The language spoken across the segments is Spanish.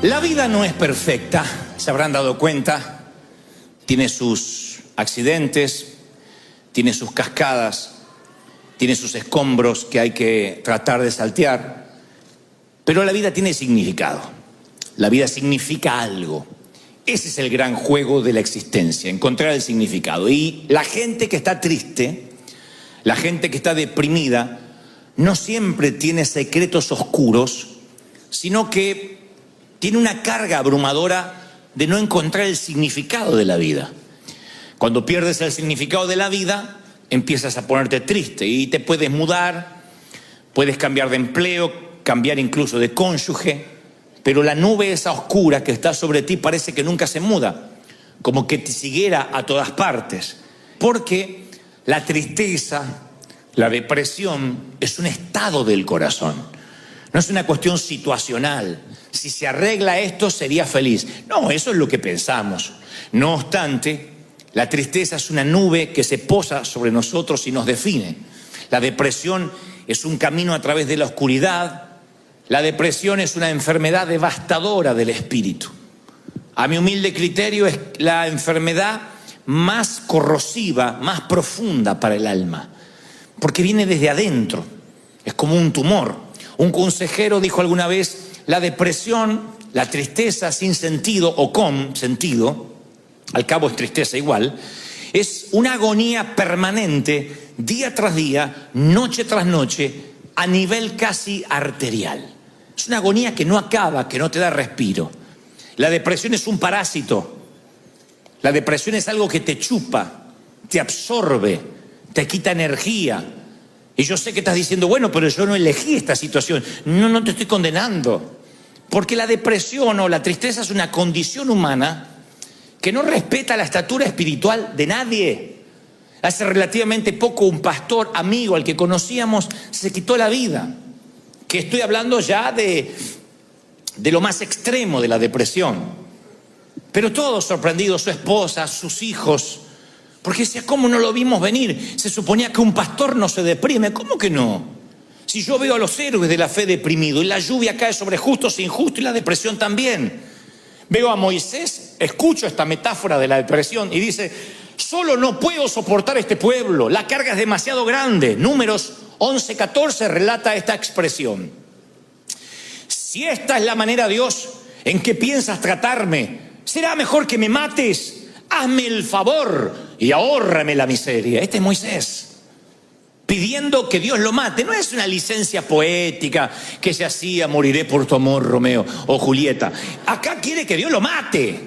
La vida no es perfecta, se habrán dado cuenta. Tiene sus accidentes, tiene sus cascadas, tiene sus escombros que hay que tratar de saltear. Pero la vida tiene significado. La vida significa algo. Ese es el gran juego de la existencia, encontrar el significado. Y la gente que está triste, la gente que está deprimida, no siempre tiene secretos oscuros, sino que tiene una carga abrumadora de no encontrar el significado de la vida. Cuando pierdes el significado de la vida, empiezas a ponerte triste y te puedes mudar, puedes cambiar de empleo, cambiar incluso de cónyuge, pero la nube esa oscura que está sobre ti parece que nunca se muda, como que te siguiera a todas partes, porque la tristeza, la depresión es un estado del corazón, no es una cuestión situacional. Si se arregla esto, sería feliz. No, eso es lo que pensamos. No obstante, la tristeza es una nube que se posa sobre nosotros y nos define. La depresión es un camino a través de la oscuridad. La depresión es una enfermedad devastadora del espíritu. A mi humilde criterio, es la enfermedad más corrosiva, más profunda para el alma, porque viene desde adentro, es como un tumor. Un consejero dijo alguna vez: la depresión, la tristeza sin sentido o con sentido, al cabo es tristeza igual, es una agonía permanente, día tras día, noche tras noche, a nivel casi arterial. Es una agonía que no acaba, que no te da respiro. La depresión es un parásito. La depresión es algo que te chupa, te absorbe, te quita energía. Y yo sé que estás diciendo: bueno, pero yo no elegí esta situación. No, no te estoy condenando. Porque la depresión o la tristeza es una condición humana que no respeta la estatura espiritual de nadie. Hace relativamente poco un pastor amigo al que conocíamos se quitó la vida. Que estoy hablando ya de lo más extremo de la depresión. Pero todos sorprendidos, su esposa, sus hijos, porque decía: ¿cómo no lo vimos venir? Se suponía que un pastor no se deprime. ¿Cómo que no? Si yo veo a los héroes de la fe deprimidos, y la lluvia cae sobre justos e injustos, y la depresión también. Veo a Moisés, escucho esta metáfora de la depresión y dice: solo no puedo soportar este pueblo, la carga es demasiado grande. Números 11:14 relata esta expresión: si esta es la manera, Dios, en que piensas tratarme, será mejor que me mates. Hazme el favor y ahórrame la miseria. Este es Moisés pidiendo que Dios lo mate. No es una licencia poética que se hacía: moriré por tu amor, Romeo o Julieta. Acá quiere que Dios lo mate.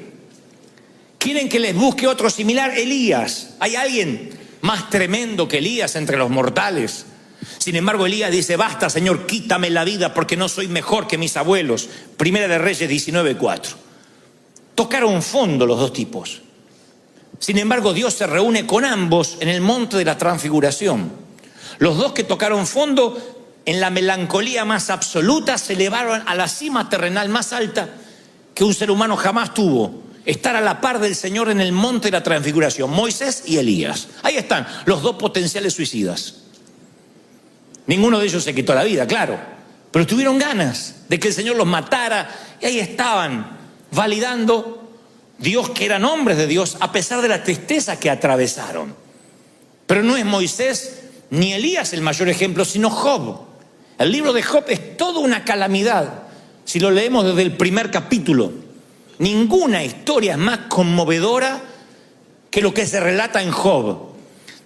Quieren que les busque otro similar. Elías. ¿Hay alguien más tremendo que Elías entre los mortales? Sin embargo, Elías dice: basta, Señor, quítame la vida, porque no soy mejor que mis abuelos. Primera de Reyes 19:4. Tocaron fondo los dos tipos. Sin embargo, Dios se reúne con ambos en el monte de la transfiguración. Los dos que tocaron fondo, en la melancolía más absoluta, se elevaron a la cima terrenal más alta que un ser humano jamás tuvo: estar a la par del Señor en el monte de la transfiguración. Moisés y Elías. Ahí están los dos potenciales suicidas. Ninguno de ellos se quitó la vida, claro, pero tuvieron ganas de que el Señor los matara, y ahí estaban validando Dios, que eran hombres de Dios, a pesar de la tristeza que atravesaron. Pero no es Moisés ni Elías el mayor ejemplo, sino Job. El libro de Job es toda una calamidad. Si lo leemos desde el primer capítulo, ninguna historia es más conmovedora que lo que se relata en Job.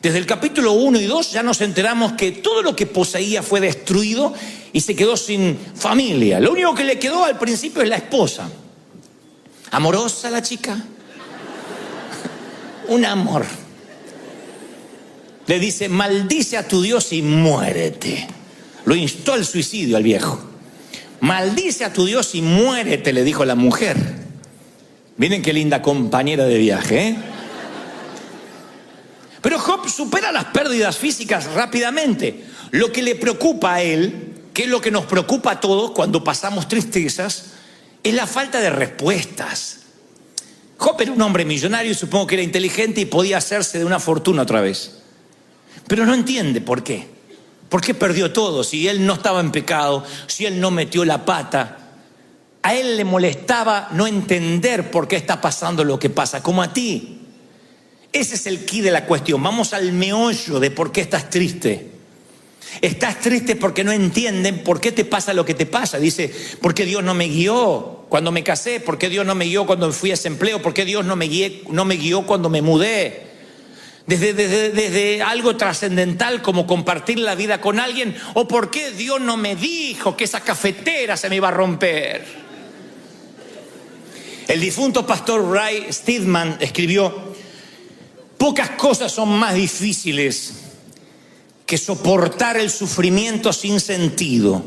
Desde el capítulo 1 y 2 ya nos enteramos que todo lo que poseía fue destruido y se quedó sin familia. Lo único que le quedó al principio es la esposa. Amorosa la chica. Un amor. Le dice: maldice a tu Dios y muérete. Lo instó al suicidio al viejo. Maldice a tu Dios y muérete, le dijo la mujer. Miren qué linda compañera de viaje, ¿eh? Pero Job supera las pérdidas físicas rápidamente. Lo que le preocupa a él, que es lo que nos preocupa a todos cuando pasamos tristezas, es la falta de respuestas. Job era un hombre millonario y supongo que era inteligente y podía hacerse de una fortuna otra vez. Pero no entiende por qué. ¿Por qué perdió todo? Si él no estaba en pecado, si él no metió la pata. A él le molestaba no entender por qué está pasando lo que pasa, como a ti. Ese es el quid de la cuestión. Vamos al meollo de por qué estás triste. Estás triste porque no entienden por qué te pasa lo que te pasa. Dice, ¿por qué Dios no me guió cuando me casé? ¿Por qué Dios no me guió cuando fui a ese empleo? ¿Por qué Dios no me guió cuando me mudé? Desde algo trascendental como compartir la vida con alguien. ¿O por qué Dios no me dijo que esa cafetera se me iba a romper? El difunto pastor Ray Steadman escribió: pocas cosas son más difíciles que soportar el sufrimiento sin sentido.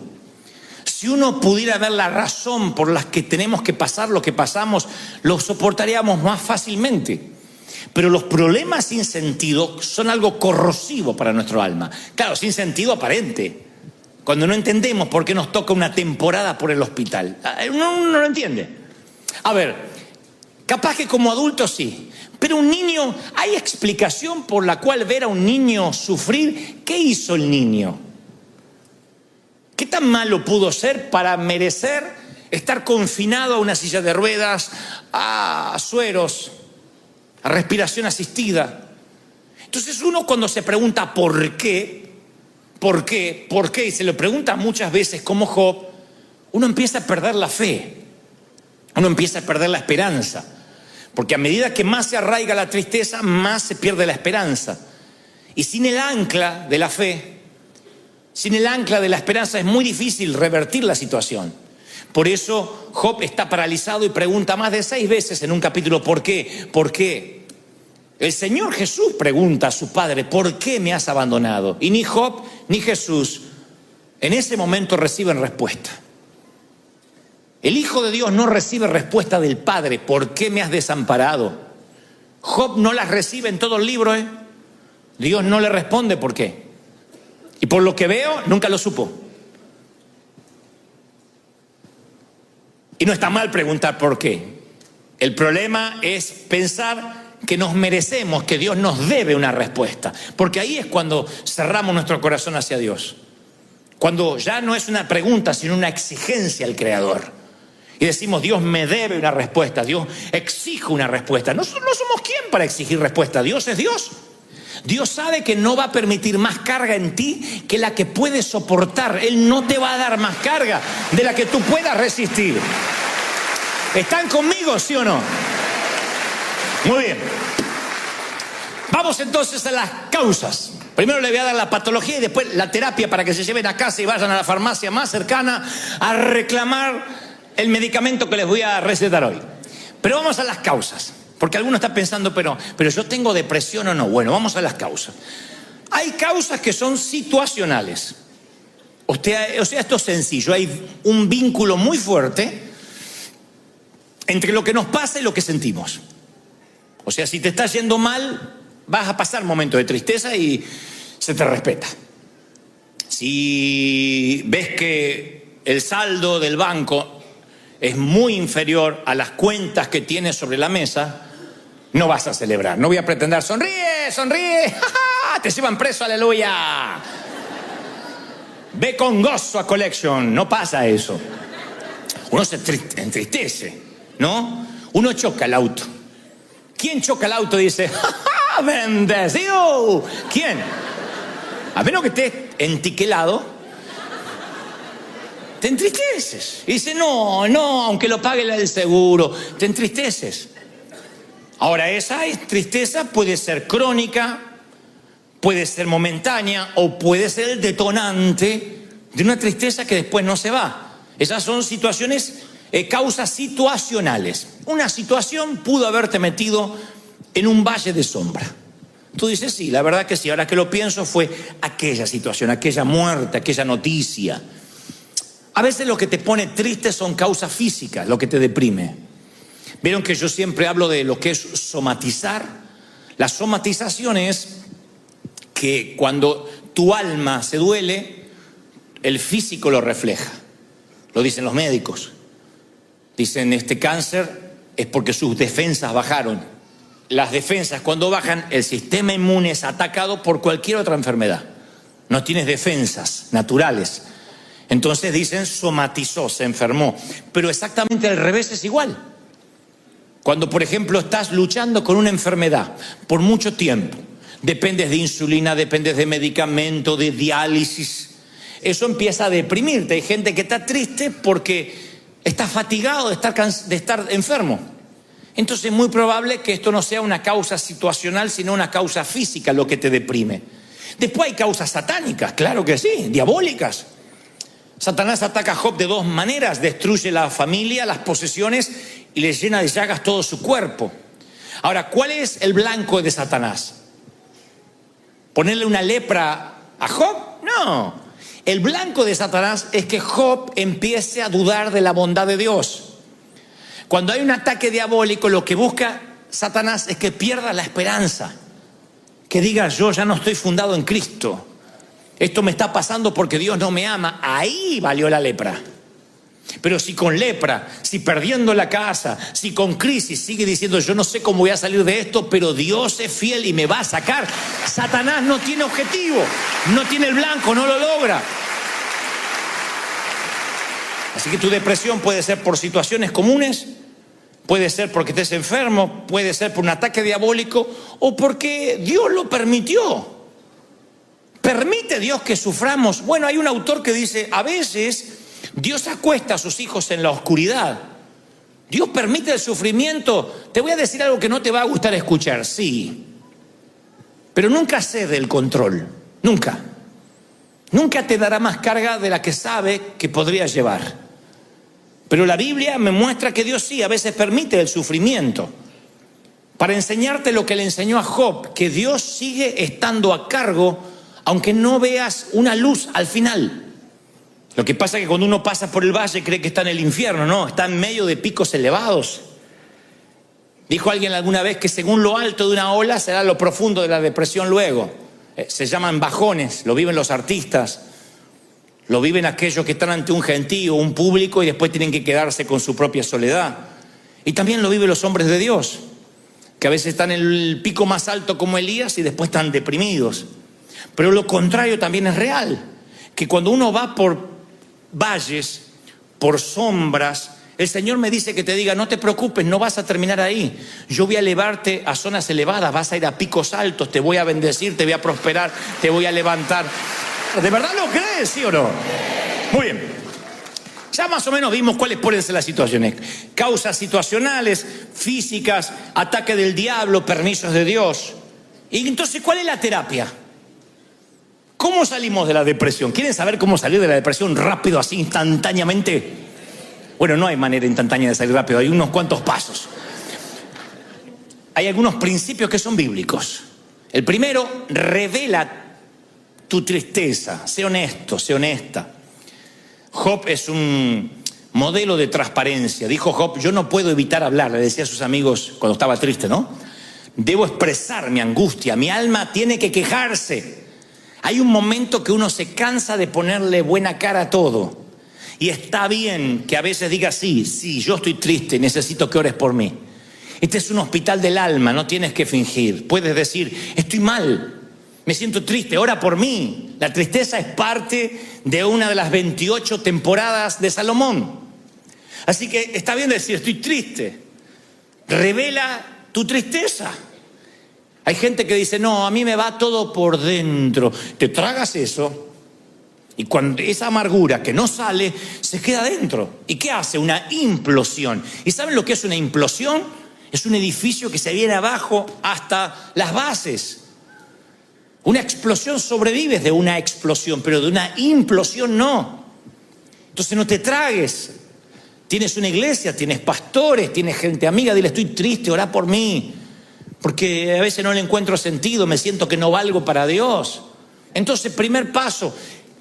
Si uno pudiera ver la razón por la que tenemos que pasar lo que pasamos, lo soportaríamos más fácilmente. Pero los problemas sin sentido son algo corrosivo para nuestro alma. Claro, sin sentido aparente. Cuando no entendemos por qué nos toca una temporada por el hospital. Uno no lo entiende. A ver, capaz que como adulto sí. Pero un niño, ¿hay explicación por la cual ver a un niño sufrir? ¿Qué hizo el niño? ¿Qué tan malo pudo ser para merecer estar confinado a una silla de ruedas, a sueros, a respiración asistida? Entonces uno cuando se pregunta ¿por qué? Y se lo pregunta muchas veces como Job, uno empieza a perder la fe, uno empieza a perder la esperanza. Porque a medida que más se arraiga la tristeza, más se pierde la esperanza. Y sin el ancla de la fe, sin el ancla de la esperanza, es muy difícil revertir la situación. Por eso Job está paralizado y pregunta más de 6 veces en un capítulo: ¿por qué? ¿Por qué? El Señor Jesús pregunta a su Padre: ¿por qué me has abandonado? Y ni Job ni Jesús en ese momento reciben respuesta. El Hijo de Dios no recibe respuesta del Padre: ¿por qué me has desamparado? Job no las recibe en todo el libro, Dios no le responde por qué. Y por lo que veo, nunca lo supo. Y no está mal preguntar por qué. El problema es pensar que nos merecemos, que Dios nos debe una respuesta. Porque ahí es cuando cerramos nuestro corazón hacia Dios. Cuando ya no es una pregunta, sino una exigencia al Creador. Y decimos: Dios me debe una respuesta, Dios exige una respuesta. No somos quién para exigir respuesta. Dios es Dios. Dios sabe que no va a permitir más carga en ti que la que puedes soportar. Él no te va a dar más carga de la que tú puedas resistir. ¿Están conmigo, sí o no? Muy bien. Vamos entonces a las causas. Primero le voy a dar la patología y después la terapia para que se lleven a casa y vayan a la farmacia más cercana a reclamar el medicamento que les voy a recetar hoy. Pero vamos a las causas, porque alguno está pensando, pero yo tengo depresión o no. Bueno, vamos a las causas. Hay causas que son situacionales. O sea, esto es sencillo. Hay un vínculo muy fuerte entre lo que nos pasa y lo que sentimos. O sea, si te está yendo mal, vas a pasar momentos de tristeza y se te respeta. Si ves que el saldo del banco es muy inferior a las cuentas que tienes sobre la mesa, no vas a celebrar. No voy a pretender: sonríe, sonríe, ¡ja, ja! Te llevan preso, aleluya. Ve con gozo a Collection. No pasa eso. Uno se entristece, ¿no? Uno choca el auto. ¿Quién choca el auto y dice: ¡ja, ja! ¡Bendecido! ¿Quién? A menos que estés entiquelado, te entristeces. Y dice: no, aunque lo pague el seguro. Te entristeces. Ahora, esa tristeza puede ser crónica, puede ser momentánea o puede ser el detonante de una tristeza que después no se va. Esas son situaciones, causas situacionales. Una situación pudo haberte metido en un valle de sombra. Tú dices: sí, la verdad que sí. Ahora que lo pienso, fue aquella situación, aquella muerte, aquella noticia. A veces lo que te pone triste son causas físicas, lo que te deprime. Vieron que yo siempre hablo de lo que es somatizar. La somatización es que cuando tu alma se duele, el físico lo refleja. Lo dicen los médicos. Dicen: este cáncer es porque sus defensas bajaron. Las defensas, cuando bajan, el sistema inmune es atacado por cualquier otra enfermedad. No tienes defensas naturales. Entonces dicen somatizó, se enfermó. Pero exactamente al revés es igual. Cuando, por ejemplo, estás luchando con una enfermedad por mucho tiempo, dependes de insulina, dependes de medicamento, de diálisis, eso empieza a deprimirte. Hay gente que está triste porque está fatigado de estar enfermo. Entonces es muy probable que esto no sea una causa situacional, sino una causa física lo que te deprime. Después hay causas satánicas, claro que sí, diabólicas. Satanás ataca a Job de dos maneras: destruye la familia, las posesiones, y le llena de llagas todo su cuerpo. Ahora, ¿cuál es el blanco de Satanás? ¿Ponerle una lepra a Job? No. El blanco de Satanás es que Job empiece a dudar de la bondad de Dios. Cuando hay un ataque diabólico, lo que busca Satanás es que pierda la esperanza, que diga: yo ya no estoy fundado en Cristo, esto me está pasando porque Dios no me ama. Ahí valió la lepra. Pero si con lepra, si perdiendo la casa, si con crisis sigue diciendo: yo no sé cómo voy a salir de esto, pero Dios es fiel y me va a sacar, Satanás no tiene objetivo, no tiene el blanco, no lo logra. Así que tu depresión puede ser por situaciones comunes, puede ser porque estés enfermo, puede ser por un ataque diabólico o porque Dios lo permitió. ¿Permite Dios que suframos? Bueno, hay un autor que dice: a veces Dios acuesta a sus hijos en la oscuridad. Dios permite el sufrimiento. Te voy a decir algo que no te va a gustar escuchar, sí, pero nunca cede el control, nunca. Nunca te dará más carga de la que sabe que podría llevar. Pero la Biblia me muestra que Dios sí, a veces permite el sufrimiento para enseñarte lo que le enseñó a Job, que Dios sigue estando a cargo aunque no veas una luz al final. Lo que pasa es que cuando uno pasa por el valle cree que está en el infierno. No, está en medio de picos elevados. Dijo alguien alguna vez que según lo alto de una ola será lo profundo de la depresión luego. Se llaman bajones, lo viven los artistas, lo viven aquellos que están ante un gentío, un público, y después tienen que quedarse con su propia soledad. Y también lo viven los hombres de Dios, que a veces están en el pico más alto como Elías y después están deprimidos. Pero lo contrario también es real, que cuando uno va por valles, por sombras, el Señor me dice que te diga: no te preocupes, no vas a terminar ahí. Yo voy a elevarte a zonas elevadas, vas a ir a picos altos, te voy a bendecir, te voy a prosperar, te voy a levantar. ¿De verdad lo crees, sí o no? Muy bien. Ya más o menos vimos cuáles pueden ser las situaciones. Causas situacionales, físicas, ataque del diablo, permisos de Dios. Y entonces, ¿cuál es la terapia? ¿Cómo salimos de la depresión? ¿Quieren saber cómo salir de la depresión rápido, así, instantáneamente? Bueno, no hay manera instantánea de salir rápido, hay unos cuantos pasos. Hay algunos principios que son bíblicos. El primero, revela tu tristeza. Sé honesto, sé honesta. Job es un modelo de transparencia. Dijo Job: yo no puedo evitar hablar, le decía a sus amigos cuando estaba triste, ¿no? Debo expresar mi angustia, mi alma tiene que quejarse. Hay un momento que uno se cansa de ponerle buena cara a todo. Y está bien que a veces digas: sí, yo estoy triste, necesito que ores por mí. Este es un hospital del alma, no tienes que fingir. Puedes decir: estoy mal, me siento triste, ora por mí. La tristeza es parte de una de las 28 temporadas de Salomón. Así que está bien decir: estoy triste. Revela tu tristeza. Hay gente que dice: no, a mí me va todo por dentro. Te tragas eso y cuando esa amargura que no sale se queda dentro. ¿Y qué hace? Una implosión. ¿Y saben lo que es una implosión? Es un edificio que se viene abajo hasta las bases. Una explosión sobrevives de una explosión, pero de una implosión no. Entonces no te tragues. Tienes una iglesia, tienes pastores, tienes gente amiga, dile: estoy triste, orá por mí, porque a veces no le encuentro sentido, me siento que no valgo para Dios. Entonces, primer paso,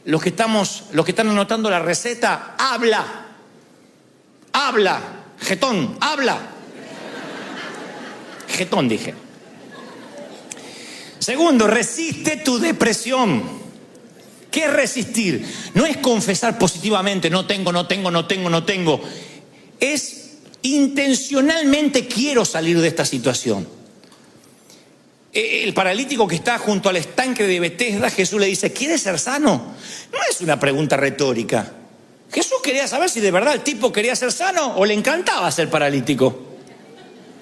los que están anotando la receta: habla, jetón, habla. Jetón dije. Segundo, resiste tu depresión. ¿Qué es resistir? No es confesar positivamente: no tengo. Es intencionalmente quiero salir de esta situación. el paralítico que está junto al estanque de Betesda, Jesús le dice, ¿quieres ser sano? No es una pregunta retórica. Jesús quería saber si de verdad el tipo quería ser sano o le encantaba ser paralítico.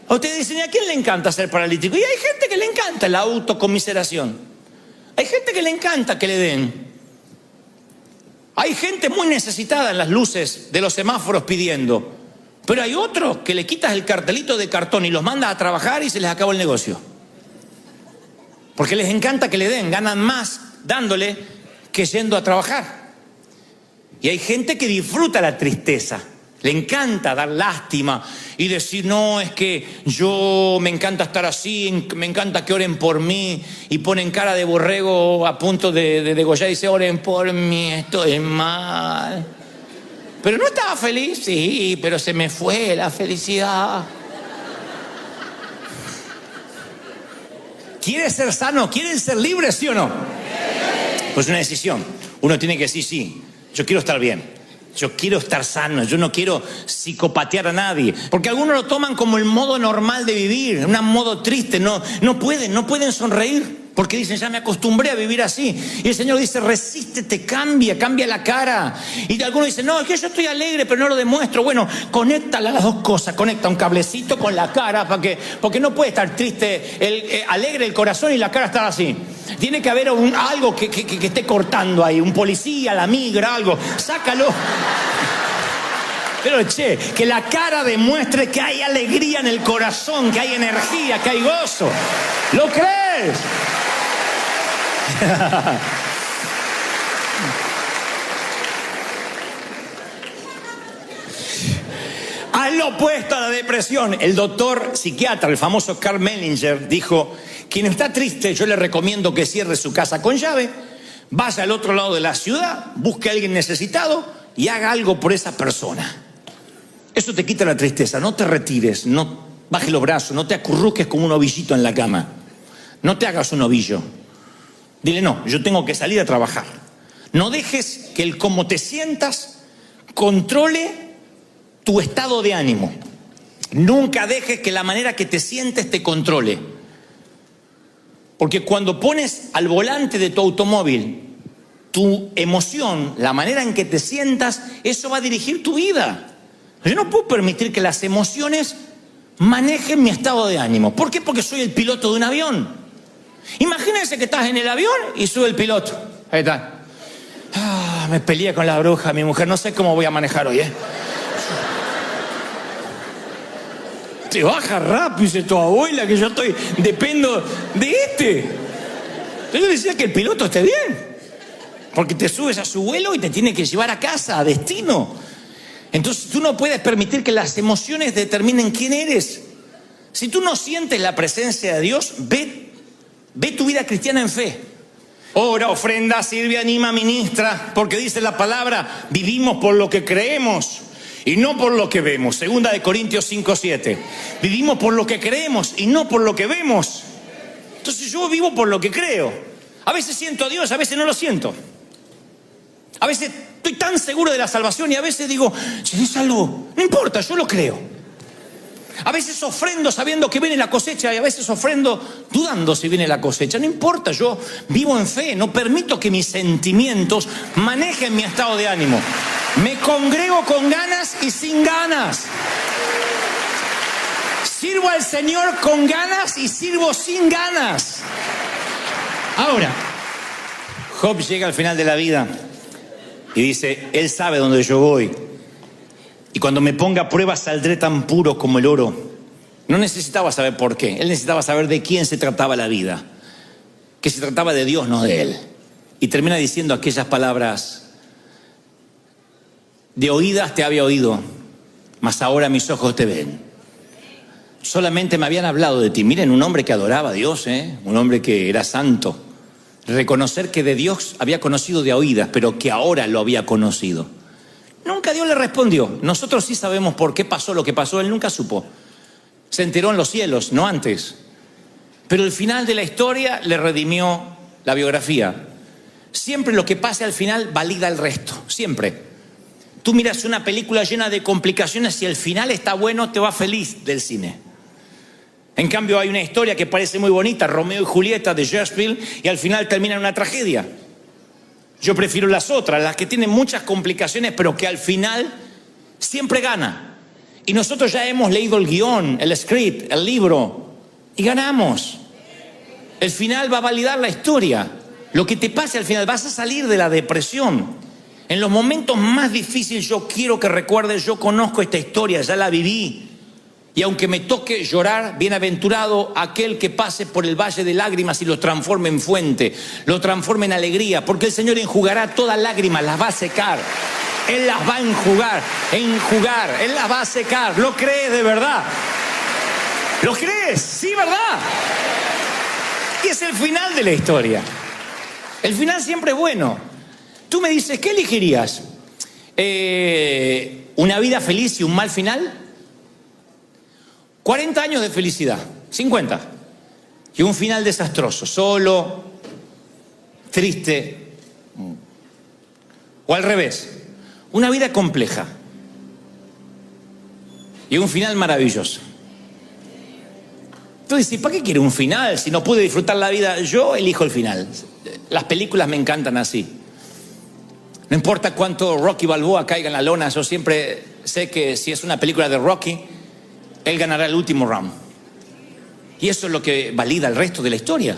A ustedes dicen, ¿y a quién le encanta ser paralítico? Y hay gente que le encanta la autocomiseración. Hay gente que le encanta que le den. Hay gente muy necesitada en las luces de los semáforos pidiendo. Pero hay otros que le quitas el cartelito de cartón y los mandas a trabajar y se les acabó el negocio. Porque les encanta que le den, ganan más dándole que yendo a trabajar. Y hay gente que disfruta la tristeza. Le encanta dar lástima y decir, no, es que yo me encanta estar así, me encanta que oren por mí. Y ponen cara de borrego a punto de degollar y dice, oren por mí, estoy mal. Pero no estaba feliz, sí, pero se me fue la felicidad. ¿Quieres ser sano? ¿Quieren ser libres, sí o no? Pues una decisión. Uno tiene que decir, sí, yo quiero estar bien. Yo quiero estar sano, yo no quiero psicopatear a nadie. Porque algunos lo toman como el modo normal de vivir, un modo triste, no pueden sonreír. Porque dicen, ya me acostumbré a vivir así. Y el Señor dice, resístete, cambia la cara. Y algunos dicen, no, es que yo estoy alegre, pero no lo demuestro. Bueno, conecta las dos cosas, conecta un cablecito con la cara, porque no puede estar triste, alegre el corazón y la cara estar así. Tiene que haber algo que esté cortando ahí, un policía, la migra, algo. Sácalo. Pero que la cara demuestre que hay alegría en el corazón, que hay energía, que hay gozo. ¿Lo crees? Haz lo opuesto a la depresión. El doctor psiquiatra, el famoso Karl Menninger, dijo, quien está triste, yo le recomiendo que cierre su casa con llave, vaya al otro lado de la ciudad, busque a alguien necesitado y haga algo por esa persona. Eso te quita la tristeza. No te retires, no bajes los brazos, no te acurruques como un ovillito en la cama. No te hagas un ovillo. Dile, no, yo tengo que salir a trabajar. No dejes que el cómo te sientas controle tu estado de ánimo. Nunca dejes que la manera que te sientes te controle. Porque cuando pones al volante de tu automóvil tu emoción, la manera en que te sientas, eso va a dirigir tu vida. Yo no puedo permitir que las emociones manejen mi estado de ánimo. ¿Por qué? Porque soy el piloto de un avión. Imagínense que estás en el avión y sube el piloto. Ahí está. Me peleé con la bruja, mi mujer, no sé cómo voy a manejar hoy, Te baja rápido, dice tu abuela, que yo dependo de este. Yo decía que el piloto esté bien. Porque te subes a su vuelo y te tiene que llevar a casa, a destino. Entonces tú no puedes permitir que las emociones determinen quién eres. Si tú no sientes la presencia de Dios, ve tu vida cristiana en fe. Ora, ofrenda, sirve, anima, ministra, porque dice la palabra, vivimos por lo que creemos y no por lo que vemos. 2 Corintios 5:7. Vivimos por lo que creemos y no por lo que vemos. Entonces yo vivo por lo que creo. A veces siento a Dios, a veces no lo siento. A veces estoy tan seguro de la salvación y a veces digo, si es algo, no importa, yo lo creo. A veces ofrendo sabiendo que viene la cosecha y a veces ofrendo dudando si viene la cosecha. No importa, yo vivo en fe, no permito que mis sentimientos manejen mi estado de ánimo. Me congrego con ganas y sin ganas. Sirvo al Señor con ganas y sirvo sin ganas. Ahora, Job llega al final de la vida y dice, Él sabe dónde yo voy. Y cuando me ponga a prueba saldré tan puro como el oro. No necesitaba saber por qué. Él necesitaba saber de quién se trataba la vida. Que se trataba de Dios, no de él. Y termina diciendo aquellas palabras. De oídas te había oído, mas ahora mis ojos te ven. Solamente me habían hablado de ti. Miren, un hombre que adoraba a Dios, un hombre que era santo. Reconocer que de Dios había conocido de oídas, pero que ahora lo había conocido. Nunca Dios le respondió. Nosotros sí sabemos por qué pasó lo que pasó. Él nunca supo. Se enteró en los cielos, no antes. Pero el final de la historia le redimió la biografía. Siempre lo que pase al final valida el resto. Siempre. Tú miras una película llena de complicaciones y el final está bueno, te va feliz del cine. En cambio hay una historia que parece muy bonita, Romeo y Julieta de Shakespeare, y al final termina en una tragedia. Yo prefiero las otras, las que tienen muchas complicaciones, pero que al final siempre gana. Y nosotros ya hemos leído el guión, el script, el libro, y ganamos. El final va a validar la historia. Lo que te pase al final, vas a salir de la depresión. En los momentos más difíciles yo quiero que recuerdes, yo conozco esta historia, ya la viví. Y aunque me toque llorar, bienaventurado aquel que pase por el valle de lágrimas y lo transforme en fuente, lo transforme en alegría, porque el Señor enjugará todas lágrimas, las va a secar. Él las va a enjugar, Él las va a secar. ¿Lo crees de verdad? ¿Lo crees? Sí, ¿verdad? Y es el final de la historia. El final siempre es bueno. Tú me dices, ¿qué elegirías? ¿Una vida feliz y un mal final? 40 años de felicidad, 50. Y un final desastroso, solo, triste. O al revés, una vida compleja y un final maravilloso. Tú dices, ¿para qué quiere un final si no pude disfrutar la vida? Yo elijo el final. Las películas me encantan así. No importa cuánto Rocky Balboa caiga en la lona, yo siempre sé que si es una película de Rocky, él ganará el último round. Y eso es lo que valida el resto de la historia.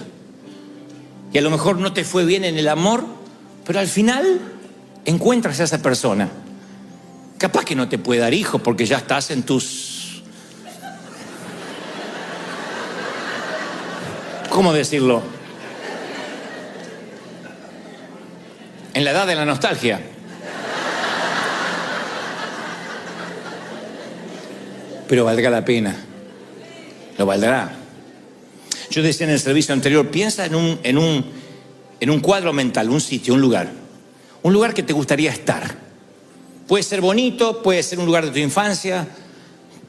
Y a lo mejor no te fue bien en el amor, pero al final encuentras a esa persona. Capaz que no te puede dar hijos porque ya estás en tus... ¿Cómo decirlo? En la edad de la nostalgia. Pero valdrá la pena. Lo valdrá. Yo decía en el servicio anterior, piensa en un cuadro mental, un sitio, un lugar. Un lugar que te gustaría estar. Puede ser bonito, puede ser un lugar de tu infancia,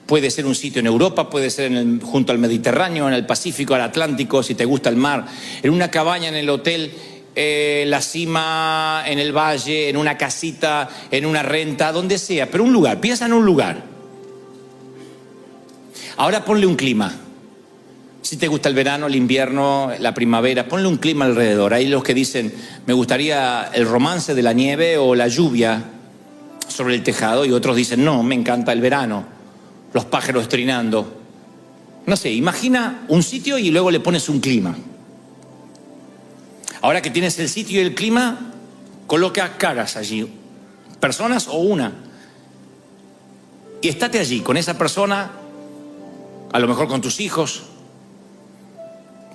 puede ser un sitio en Europa, puede ser junto al Mediterráneo, en el Pacífico, al Atlántico, si te gusta el mar, en una cabaña en el hotel, la cima, en el valle, en una casita, en una renta, donde sea, pero un lugar, piensa en un lugar. Ahora ponle un clima. Si te gusta el verano, el invierno, la primavera, ponle un clima alrededor. Hay los que dicen, me gustaría el romance de la nieve o la lluvia sobre el tejado, y otros dicen, no, me encanta el verano, los pájaros trinando. No sé, imagina un sitio y luego le pones un clima. Ahora que tienes el sitio y el clima, coloca caras allí, personas o una. Y estate allí con esa persona, a lo mejor con tus hijos.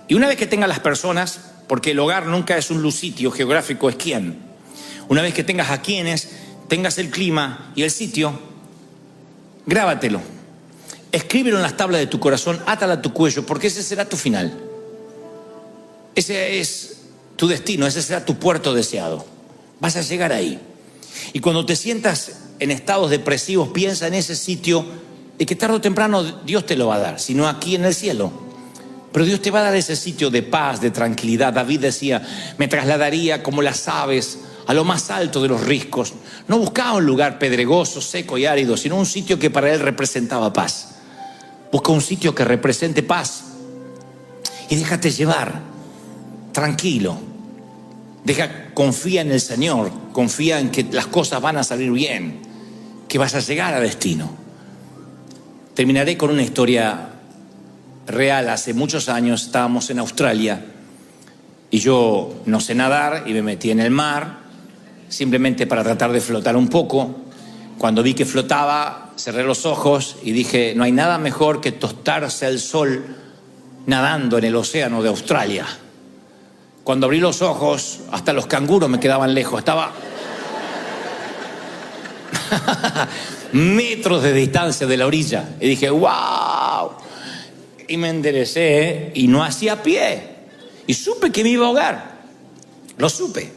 Y una vez que tengas las personas, porque el hogar nunca es un sitio geográfico, es quién. Una vez que tengas a quienes, tengas el clima y el sitio, grábatelo. Escríbelo en las tablas de tu corazón, átala a tu cuello, porque ese será tu final. Ese es tu destino, ese será tu puerto deseado. Vas a llegar ahí. Y cuando te sientas en estados depresivos, piensa en ese sitio y que tarde o temprano Dios te lo va a dar, sino aquí en el cielo. Pero Dios te va a dar ese sitio de paz, de tranquilidad. David decía, me trasladaría como las aves a lo más alto de los riscos. No buscaba un lugar pedregoso, seco y árido, sino un sitio que para él representaba paz. Busca un sitio que represente paz y déjate llevar, tranquilo. Confía en el Señor, confía en que las cosas van a salir bien, que vas a llegar a destino. Terminaré con una historia real. Hace muchos años estábamos en Australia y yo no sé nadar y me metí en el mar simplemente para tratar de flotar un poco. Cuando vi que flotaba, cerré los ojos y dije, no hay nada mejor que tostarse al sol nadando en el océano de Australia. Cuando abrí los ojos, hasta los canguros me quedaban lejos. Estaba metros de distancia de la orilla. Y dije, ¡wow! Y me enderecé y no hacía pie. Y supe que me iba a ahogar. Lo supe.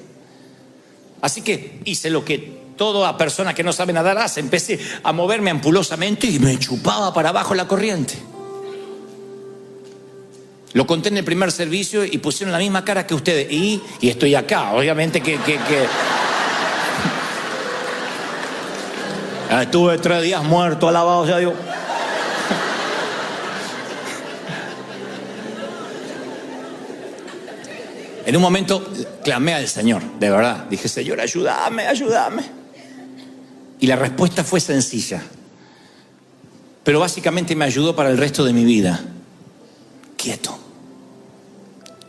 Así que hice lo que toda persona que no sabe nadar hace. Empecé a moverme ampulosamente y me chupaba para abajo la corriente. Lo conté en el primer servicio y pusieron la misma cara que ustedes. Y estoy acá, obviamente que... Estuve 3 días muerto, alabado sea Dios. En un momento clamé al Señor, de verdad. Dije, Señor, ayúdame, ayúdame. Y la respuesta fue sencilla, pero básicamente me ayudó para el resto de mi vida. Quieto.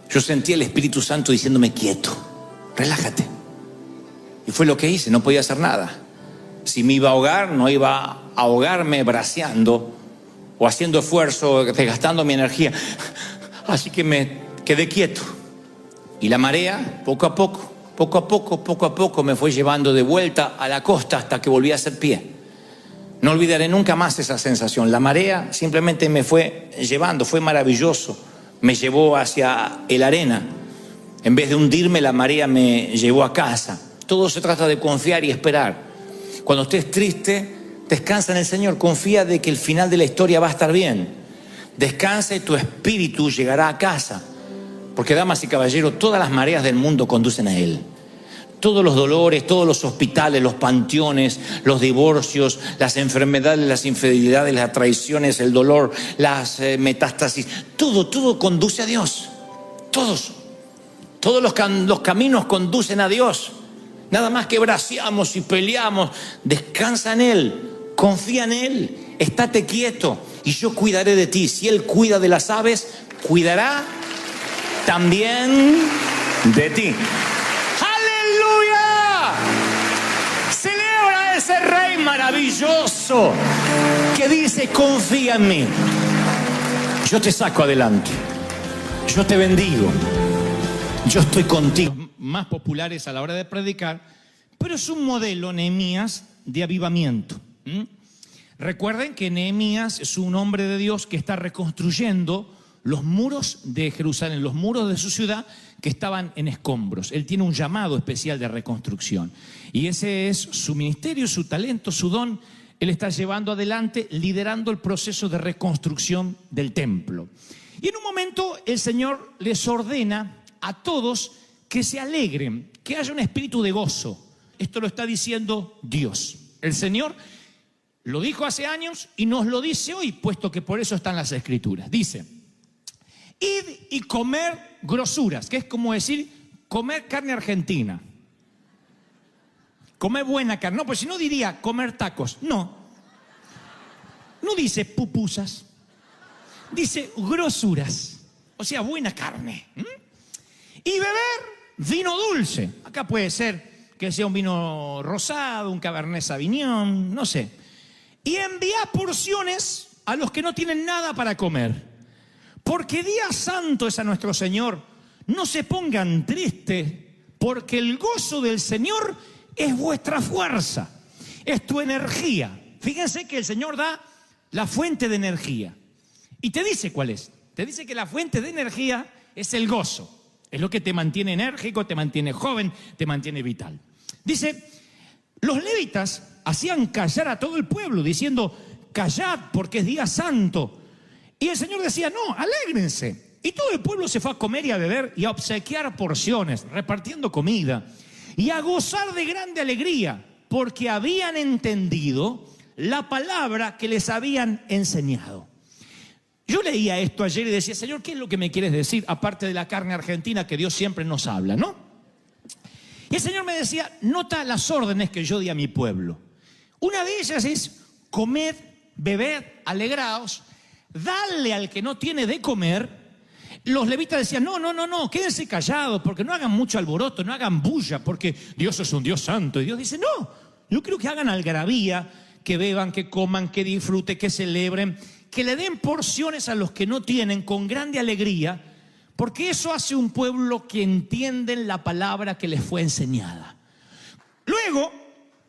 Yo sentí el Espíritu Santo diciéndome, quieto, relájate. Y fue lo que hice, no podía hacer nada. Si me iba a ahogar, no iba a ahogarme braceando o haciendo esfuerzo, desgastando mi energía. Así que me quedé quieto. Y la marea, poco a poco, me fue llevando de vuelta a la costa hasta que volví a hacer pie. No olvidaré nunca más esa sensación. La marea simplemente me fue llevando, fue maravilloso. Me llevó hacia la arena. En vez de hundirme, la marea me llevó a casa. Todo se trata de confiar y esperar. Cuando estés triste, descansa en el Señor. Confía de que el final de la historia va a estar bien. Descansa y tu espíritu llegará a casa. Porque, damas y caballeros, todas las mareas del mundo conducen a Él. Todos los dolores, todos los hospitales, los panteones, los divorcios, las enfermedades, las infidelidades, las traiciones, el dolor, las metástasis, todo conduce a Dios. Todos los caminos conducen a Dios. Nada más que braceamos y peleamos. Descansa en Él, confía en Él, estate quieto y yo cuidaré de ti. Si Él cuida de las aves, cuidará también de ti. Celebra a ese Rey maravilloso que dice, confía en mí. Yo te saco adelante. Yo te bendigo. Yo estoy contigo. Más populares a la hora de predicar, pero es un modelo, Nehemías, de avivamiento. Recuerden que Nehemías es un hombre de Dios que está reconstruyendo los muros de Jerusalén, los muros de su ciudad que estaban en escombros. Él tiene un llamado especial de reconstrucción y ese es su ministerio, su talento, su don. Él está llevando adelante, liderando el proceso de reconstrucción del templo. Y en un momento el Señor les ordena a todos que se alegren, que haya un espíritu de gozo. Esto lo está diciendo Dios. El Señor lo dijo hace años y nos lo dice hoy, puesto que por eso están las Escrituras. Dice, id y comer grosuras, que es como decir, comer carne argentina. Comer buena carne. No, pues si no diría comer tacos. No dice pupusas. Dice grosuras. O sea, buena carne. Y beber vino dulce. Acá puede ser que sea un vino rosado, un Cabernet Sauvignon, no sé. Y enviar porciones a los que no tienen nada para comer. Porque día santo es a nuestro Señor. No se pongan tristes, porque el gozo del Señor es vuestra fuerza, es tu energía. Fíjense que el Señor da la fuente de energía. Y te dice cuál es. Te dice que la fuente de energía es el gozo. Es lo que te mantiene enérgico, te mantiene joven, te mantiene vital. Dice, los levitas hacían callar a todo el pueblo, diciendo, callad porque es día santo. Y el Señor decía, no, alégrense. Y todo el pueblo se fue a comer y a beber y a obsequiar porciones, repartiendo comida. Y a gozar de grande alegría, porque habían entendido la palabra que les habían enseñado. Yo leía esto ayer y decía, Señor, ¿qué es lo que me quieres decir? Aparte de la carne argentina que Dios siempre nos habla, ¿no? Y el Señor me decía, nota las órdenes que yo di a mi pueblo. Una de ellas es comer, beber, alegraos, darle al que no tiene de comer. Los levitas decían, no, quédense callados, porque no hagan mucho alboroto, no hagan bulla, porque Dios es un Dios santo. Y Dios dice, no, yo quiero que hagan algarabía, que beban, que coman, que disfruten, que celebren, que le den porciones a los que no tienen con grande alegría, porque eso hace un pueblo que entienden la palabra que les fue enseñada. Luego,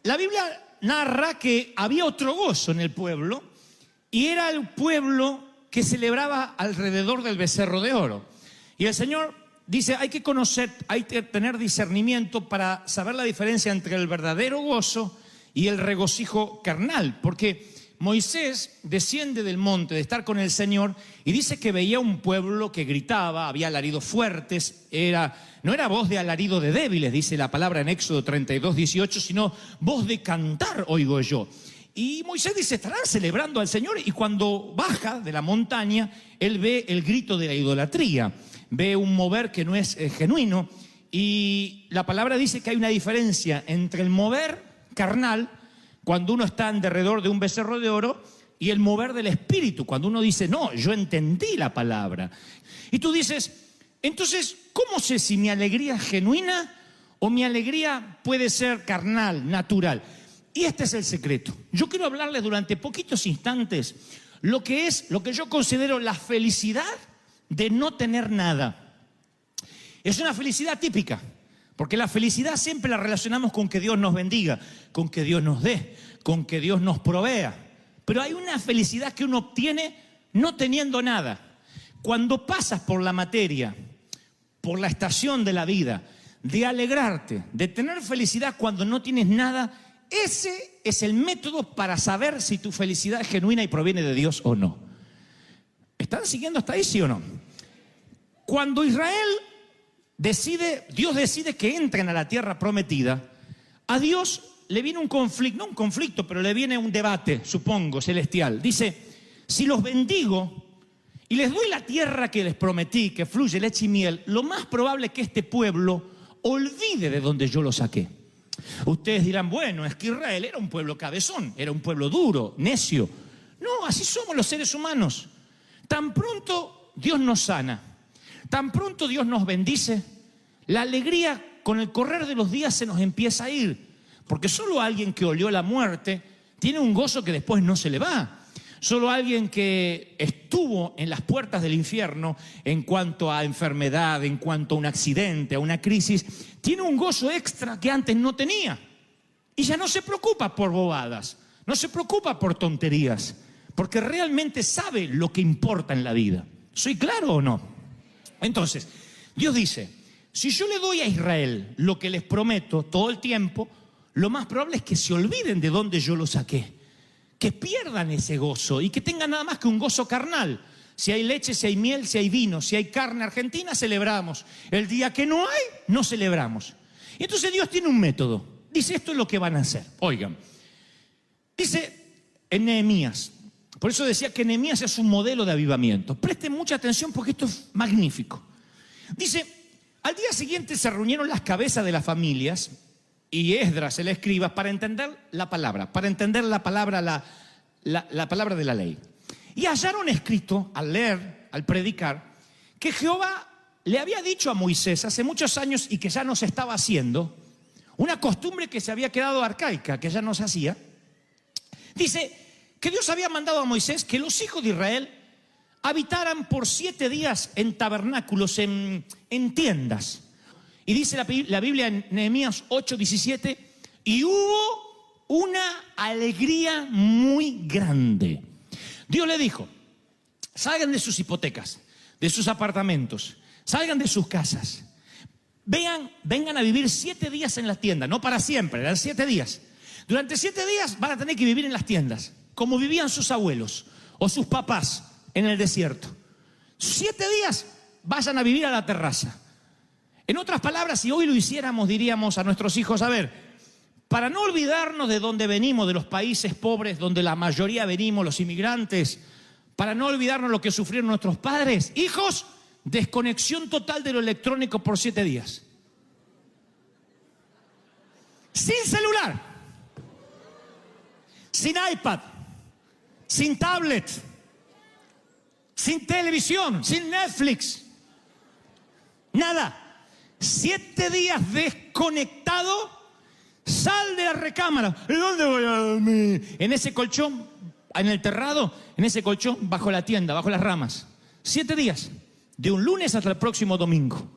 la Biblia narra que había otro gozo en el pueblo, y era el pueblo que celebraba alrededor del becerro de oro. Y el Señor dice, hay que conocer, hay que tener discernimiento para saber la diferencia entre el verdadero gozo y el regocijo carnal, porque Moisés desciende del monte de estar con el Señor y dice que veía un pueblo que gritaba, había alaridos fuertes, no era voz de alarido de débiles, dice la palabra en Éxodo 32:18, sino voz de cantar oigo yo. Y Moisés dice, estarán celebrando al Señor, y cuando baja de la montaña, él ve el grito de la idolatría. ve un mover que no es genuino. Y la palabra dice que hay una diferencia entre el mover carnal, cuando uno está en derredor de un becerro de oro, y el mover del espíritu, cuando uno dice, no, yo entendí la palabra. Y tú dices, entonces, ¿cómo sé si mi alegría es genuina o mi alegría puede ser carnal, natural? Y este es el secreto. Yo quiero hablarles durante poquitos instantes lo que yo considero la felicidad de no tener nada. Es una felicidad típica, porque la felicidad siempre la relacionamos con que Dios nos bendiga, con que Dios nos dé, con que Dios nos provea. Pero hay una felicidad que uno obtiene no teniendo nada. Cuando pasas por la materia, por la estación de la vida, de alegrarte, de tener felicidad cuando no tienes nada, ese es el método para saber si tu felicidad es genuina y proviene de Dios o no. ¿Están siguiendo hasta ahí, sí o no? Cuando Dios decide que entren a la tierra prometida, a Dios le viene un conflicto, no un conflicto, pero le viene un debate, supongo, celestial. Dice, si los bendigo y les doy la tierra que les prometí, que fluye leche y miel, lo más probable es que este pueblo olvide de donde yo lo saqué. Ustedes dirán, bueno, es que Israel era un pueblo cabezón, era un pueblo duro, necio. No, así somos los seres humanos. Tan pronto Dios nos sana, tan pronto Dios nos bendice, la alegría con el correr de los días se nos empieza a ir. Porque solo alguien que olió la muerte tiene un gozo que después no se le va. Solo alguien que estuvo en las puertas del infierno en cuanto a enfermedad, en cuanto a un accidente, a una crisis, tiene un gozo extra que antes no tenía. Y ya no se preocupa por bobadas, no se preocupa por tonterías, porque realmente sabe lo que importa en la vida. ¿Soy claro o no? Entonces, Dios dice, si yo le doy a Israel lo que les prometo todo el tiempo, lo más probable es que se olviden de dónde yo lo saqué, que pierdan ese gozo y que tengan nada más que un gozo carnal. Si hay leche, si hay miel, si hay vino, si hay carne argentina, celebramos. El día que no hay, no celebramos. Y entonces Dios tiene un método. Dice, esto es lo que van a hacer. Oigan, dice en Nehemías, por eso decía que Nehemías es un modelo de avivamiento. Presten mucha atención porque esto es magnífico. Dice, al día siguiente se reunieron las cabezas de las familias y Esdras, el escriba, para entender la palabra, la palabra de la ley. Y hallaron escrito, al leer, al predicar, que Jehová le había dicho a Moisés hace muchos años y que ya no se estaba haciendo, una costumbre que se había quedado arcaica, que ya no se hacía. Dice que Dios había mandado a Moisés que los hijos de Israel habitaran por 7 días en tabernáculos, en tiendas. Y dice la Biblia en Nehemías 8:17, y hubo una alegría muy grande. Dios le dijo, salgan de sus hipotecas, de sus apartamentos, salgan de sus casas, vengan a vivir 7 días en las tiendas, no para siempre, eran 7 días. Durante 7 días van a tener que vivir en las tiendas, como vivían sus abuelos o sus papás en el desierto. 7 días vayan a vivir a la terraza. En otras palabras, si hoy lo hiciéramos, diríamos a nuestros hijos, a ver, para no olvidarnos de dónde venimos, de los países pobres donde la mayoría venimos, los inmigrantes, para no olvidarnos lo que sufrieron nuestros padres, hijos, desconexión total de lo electrónico por 7 días. Sin celular, sin iPad, sin tablet, sin televisión, sin Netflix, nada. 7 días desconectado, sal de la recámara. ¿Y dónde voy a dormir? En ese colchón, en el terrado, en ese colchón, bajo la tienda, bajo las ramas. 7 días, de un lunes hasta el próximo domingo.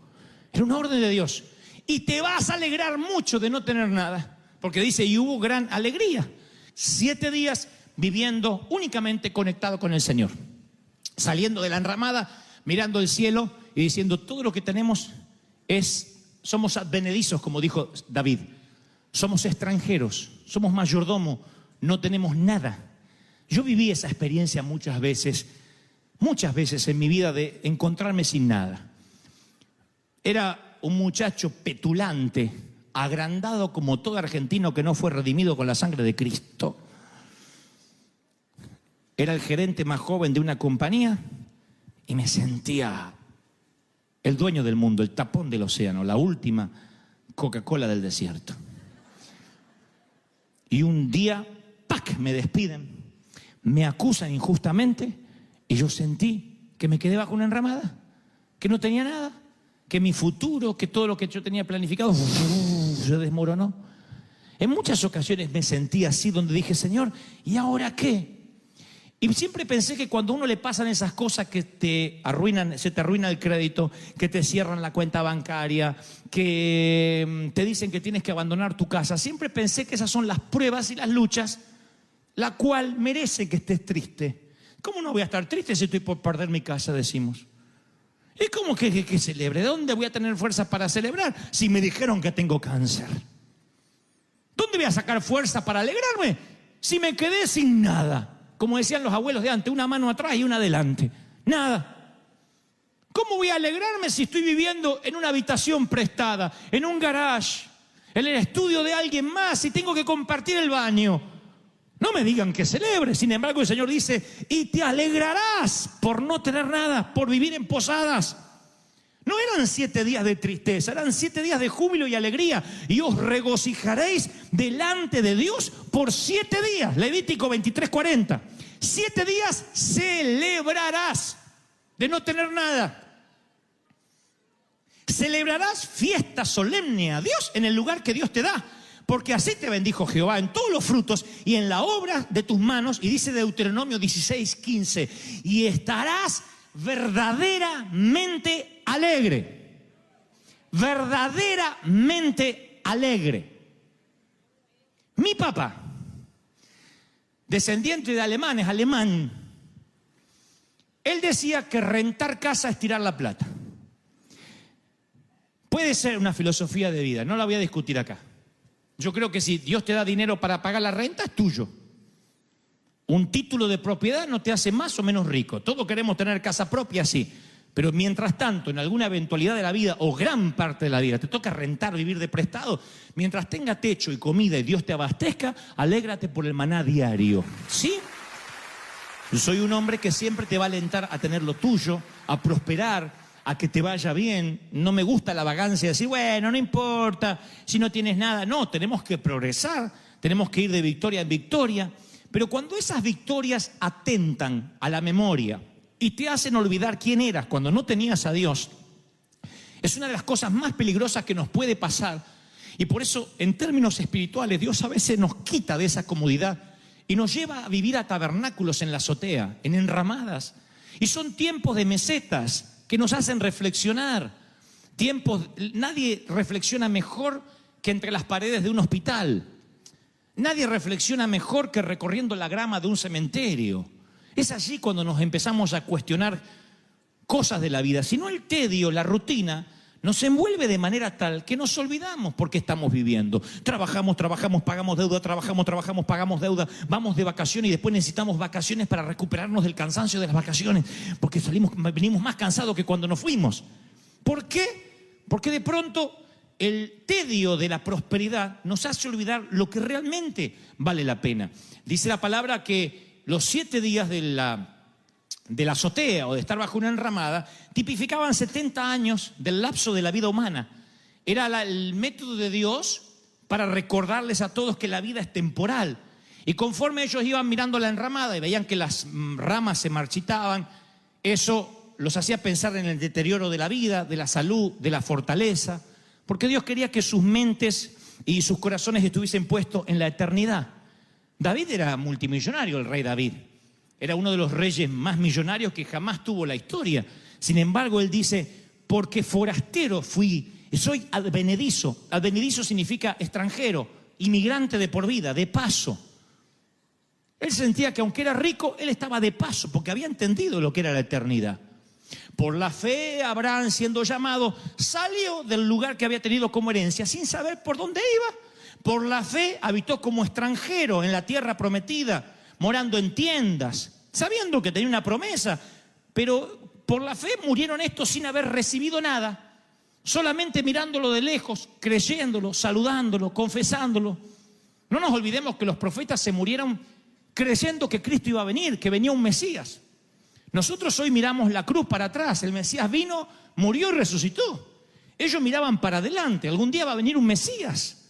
Era una orden de Dios. Y te vas a alegrar mucho de no tener nada, porque dice, y hubo gran alegría. 7 días viviendo únicamente conectado con el Señor. Saliendo de la enramada, mirando el cielo y diciendo, todo lo que tenemos somos advenedizos, como dijo David. Somos extranjeros, somos mayordomo, no tenemos nada. Yo viví esa experiencia muchas veces en mi vida de encontrarme sin nada. Era un muchacho petulante, agrandado como todo argentino que no fue redimido con la sangre de Cristo. Era el gerente más joven de una compañía y me sentía el dueño del mundo, el tapón del océano, la última Coca-Cola del desierto. Y un día, ¡pac!, me despiden, me acusan injustamente y yo sentí que me quedé bajo una enramada, que no tenía nada, que mi futuro, que todo lo que yo tenía planificado se desmoronó. En muchas ocasiones me sentí así, donde dije, Señor, ¿y ahora qué? Y siempre pensé que cuando a uno le pasan esas cosas que te arruinan, se te arruina el crédito, que te cierran la cuenta bancaria, que te dicen que tienes que abandonar tu casa, siempre pensé que esas son las pruebas y las luchas, la cual merece que estés triste. ¿Cómo no voy a estar triste si estoy por perder mi casa, decimos? ¿Y cómo que celebre? ¿De dónde voy a tener fuerza para celebrar si me dijeron que tengo cáncer? ¿Dónde voy a sacar fuerza para alegrarme si me quedé sin nada? Como decían los abuelos de antes, una mano atrás y una adelante. Nada. ¿Cómo voy a alegrarme si estoy viviendo en una habitación prestada, en un garage, en el estudio de alguien más y tengo que compartir el baño? No me digan que celebre. Sin embargo, el Señor dice, y te alegrarás por no tener nada, por vivir en posadas. No eran 7 días de tristeza, eran 7 días de júbilo y alegría. Y os regocijaréis delante de Dios por 7 días. Levítico 23:40. 7 días celebrarás de no tener nada. Celebrarás fiesta solemne a Dios en el lugar que Dios te da. Porque así te bendijo Jehová en todos los frutos y en la obra de tus manos. Y dice Deuteronomio 16:15. Y estarás verdaderamente alegre. Verdaderamente alegre. Mi papá, descendiente de alemanes, alemán, él decía que rentar casa es tirar la plata. Puede ser una filosofía de vida, no la voy a discutir acá. Yo creo que si Dios te da dinero para pagar la renta, es tuyo. Un título de propiedad no te hace más o menos rico. Todos queremos tener casa propia, sí. Pero mientras tanto, en alguna eventualidad de la vida, o gran parte de la vida, te toca rentar, vivir de prestado, mientras tenga techo y comida y Dios te abastezca, alégrate por el maná diario. ¿Sí? Yo soy un hombre que siempre te va a alentar a tener lo tuyo, a prosperar, a que te vaya bien. No me gusta la vagancia de decir, bueno, no importa si no tienes nada. No, tenemos que progresar, tenemos que ir de victoria en victoria. Pero cuando esas victorias atentan a la memoria y te hacen olvidar quién eras cuando no tenías a Dios, es una de las cosas más peligrosas que nos puede pasar. Y por eso, en términos espirituales, Dios a veces nos quita de esa comodidad y nos lleva a vivir a tabernáculos en la azotea, en enramadas. Y son tiempos de mesetas que nos hacen reflexionar. Nadie reflexiona mejor que entre las paredes de un hospital. Nadie reflexiona mejor que recorriendo la grama de un cementerio. Es allí cuando nos empezamos a cuestionar cosas de la vida. Si no, el tedio, la rutina, nos envuelve de manera tal que nos olvidamos por qué estamos viviendo. Trabajamos, pagamos deuda, trabajamos, pagamos deuda, vamos de vacaciones y después necesitamos vacaciones para recuperarnos del cansancio de las vacaciones, porque venimos más cansados que cuando nos fuimos. ¿Por qué? Porque de pronto el tedio de la prosperidad nos hace olvidar lo que realmente vale la pena. Dice la palabra que los 7 días de la azotea o de estar bajo una enramada tipificaban 70 años del lapso de la vida humana. Era el método de Dios para recordarles a todos que la vida es temporal. Y conforme ellos iban mirando la enramada y veían que las ramas se marchitaban, eso los hacía pensar en el deterioro de la vida, de la salud, de la fortaleza. Porque Dios quería que sus mentes y sus corazones estuviesen puestos en la eternidad. David era multimillonario, el rey David. Era uno de los reyes más millonarios que jamás tuvo la historia. Sin embargo, él dice, porque forastero fui, soy advenedizo. Advenedizo significa extranjero, inmigrante de por vida, de paso. Él sentía que aunque era rico, él estaba de paso, porque había entendido lo que era la eternidad. Por la fe, Abraham, siendo llamado, salió del lugar que había tenido como herencia sin saber por dónde iba. Por la fe habitó como extranjero en la tierra prometida, morando en tiendas, sabiendo que tenía una promesa. Pero por la fe murieron estos sin haber recibido nada, solamente mirándolo de lejos, creyéndolo, saludándolo, confesándolo. No nos olvidemos que los profetas se murieron creyendo que Cristo iba a venir, que venía un Mesías. Nosotros hoy miramos la cruz para atrás. El Mesías vino murió y resucitó. Ellos miraban para adelante. Algún día va a venir un Mesías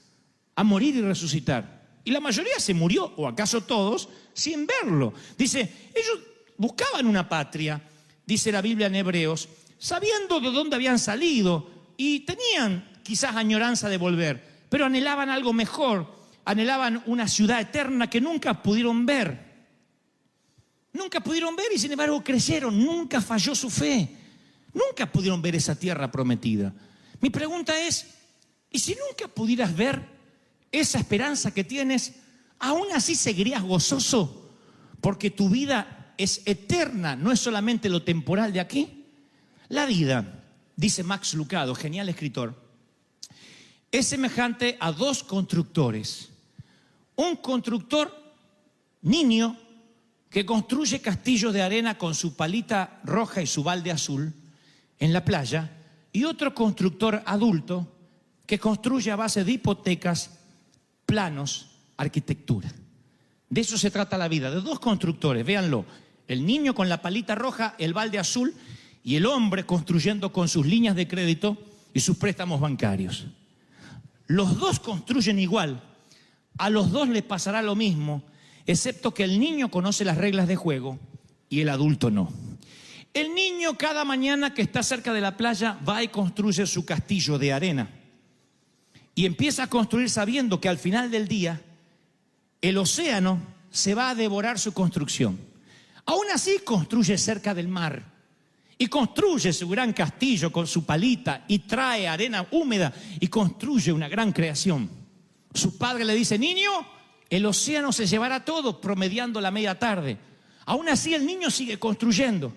a morir y resucitar. Y la mayoría se murió, o acaso todos, sin verlo. Dice, ellos buscaban una patria, dice la Biblia en Hebreos, sabiendo de dónde habían salido y tenían quizás añoranza de volver, pero anhelaban algo mejor, anhelaban una ciudad eterna que nunca pudieron ver. Nunca pudieron ver y sin embargo creyeron, nunca falló su fe, nunca pudieron ver esa tierra prometida. Mi pregunta es, ¿y si nunca pudieras ver esa esperanza que tienes, aún así seguirías gozoso? Porque tu vida es eterna, no es solamente lo temporal de aquí. La vida, dice Max Lucado, genial escritor, es semejante a dos constructores. Un constructor niño que construye castillos de arena con su palita roja y su balde azul en la playa, y otro constructor adulto que construye a base de hipotecas, planos, arquitectura. De eso se trata la vida, de dos constructores, véanlo, el niño con la palita roja, el balde azul, y el hombre construyendo con sus líneas de crédito y sus préstamos bancarios. Los dos construyen igual, a los dos les pasará lo mismo, excepto que el niño conoce las reglas de juego y el adulto no. El niño cada mañana que está cerca de la playa va y construye su castillo de arena y empieza a construir sabiendo que al final del día el océano se va a devorar su construcción. Aún así construye cerca del mar y construye su gran castillo con su palita y trae arena húmeda y construye una gran creación. Su padre le dice, niño, el océano se llevará todo, promediando la media tarde. Aún así el niño sigue construyendo.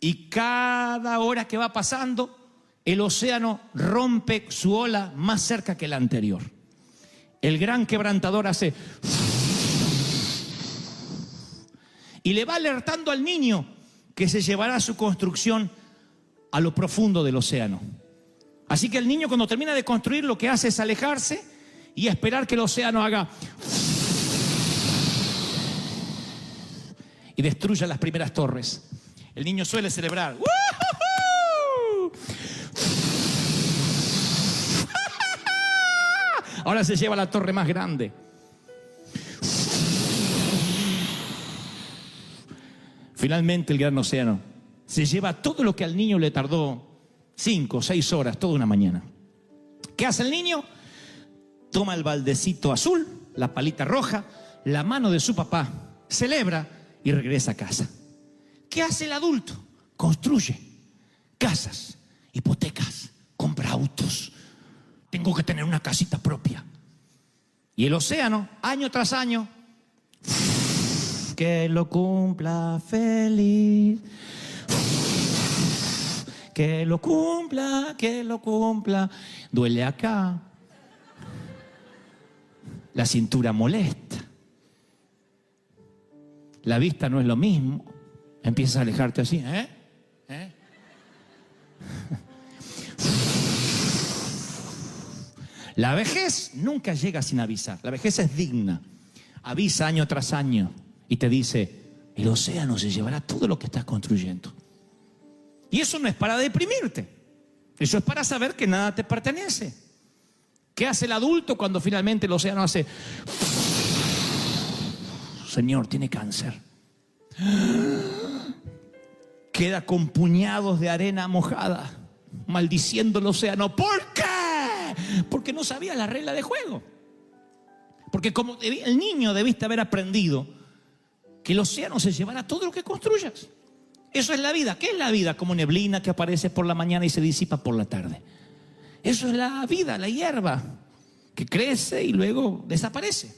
Y cada hora que va pasando, el océano rompe su ola más cerca que la anterior. El gran quebrantador hace... y le va alertando al niño que se llevará su construcción a lo profundo del océano. Así que el niño, cuando termina de construir, lo que hace es alejarse y esperar que el océano haga... y destruya las primeras torres. El niño suele celebrar. Ahora se lleva la torre más grande. Finalmente el gran océano se lleva todo lo que al niño le tardó 5 o 6 horas, toda una mañana. ¿Qué hace el niño? Toma el baldecito azul, la palita roja, la mano de su papá, celebra y regresa a casa. ¿Qué hace el adulto? Construye casas, hipotecas, compra autos. Tengo que tener una casita propia. Y el océano, año tras año, que lo cumpla feliz. Que lo cumpla, que lo cumpla. Duele acá. La cintura molesta. La vista no es lo mismo. Empiezas a alejarte así, La vejez nunca llega sin avisar. La vejez es digna. Avisa año tras año y te dice, el océano se llevará todo lo que estás construyendo. Y eso no es para deprimirte. Eso es para saber que nada te pertenece. ¿Qué hace el adulto cuando finalmente el océano hace? Señor, tiene cáncer. Queda con puñados de arena mojada, maldiciendo el océano. ¿Por qué? Porque no sabía la regla de juego. Porque como el niño debiste haber aprendido que el océano se llevará todo lo que construyas. Eso es la vida. ¿Qué es la vida? Como neblina que aparece por la mañana y se disipa por la tarde. Eso es la vida, la hierba que crece y luego desaparece.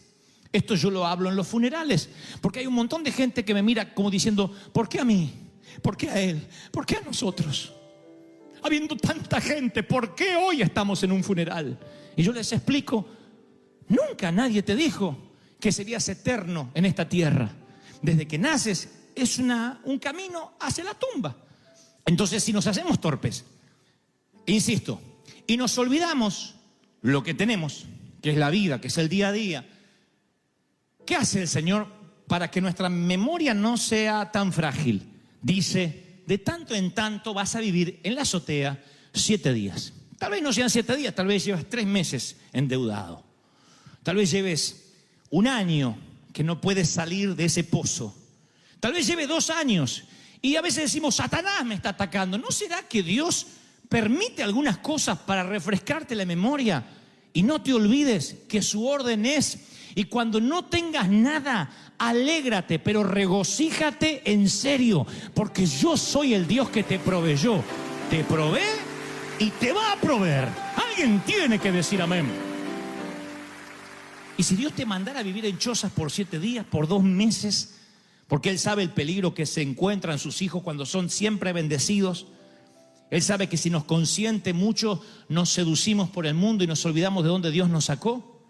Esto yo lo hablo en los funerales, porque hay un montón de gente que me mira como diciendo, ¿por qué a mí? ¿Por qué a él? ¿Por qué a nosotros? Habiendo tanta gente, ¿por qué hoy estamos en un funeral? Y yo les explico, nunca nadie te dijo que serías eterno en esta tierra. Desde que naces es un camino hacia la tumba. Entonces, si nos hacemos torpes, insisto, y nos olvidamos lo que tenemos, que es la vida, que es el día a día, ¿qué hace el Señor para que nuestra memoria no sea tan frágil? Dice, de tanto en tanto vas a vivir en la azotea 7 días. Tal vez no sean 7 días, tal vez llevas 3 meses endeudado. Tal vez lleves 1 año que no puedes salir de ese pozo. Tal vez lleve 2 años. Y a veces decimos, Satanás me está atacando. ¿No será que Dios permite algunas cosas para refrescarte la memoria? Y no te olvides que su orden es, y cuando no tengas nada, alégrate, pero regocíjate en serio, porque yo soy el Dios que te proveyó. Te provee y te va a proveer. Alguien tiene que decir amén. Y si Dios te mandara a vivir en chozas por 7 días, por 2 meses, porque Él sabe el peligro que se encuentran sus hijos cuando son siempre bendecidos. Él sabe que si nos consiente mucho, nos seducimos por el mundo y nos olvidamos de dónde Dios nos sacó.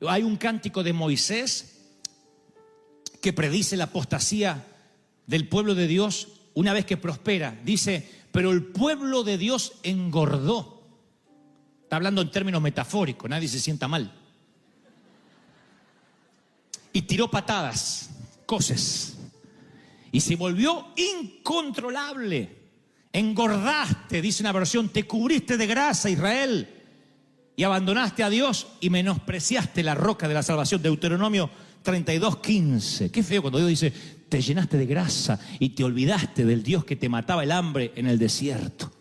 Hay un cántico de Moisés que predice la apostasía del pueblo de Dios una vez que prospera. Dice, pero el pueblo de Dios engordó. Está hablando en términos metafóricos, nadie se sienta mal. Y tiró patadas, coces, y se volvió incontrolable. Engordaste, dice una versión, te cubriste de grasa, Israel, y abandonaste a Dios y menospreciaste la roca de la salvación. Deuteronomio 32:15. Qué feo cuando Dios dice, te llenaste de grasa y te olvidaste del Dios que te mataba el hambre en el desierto.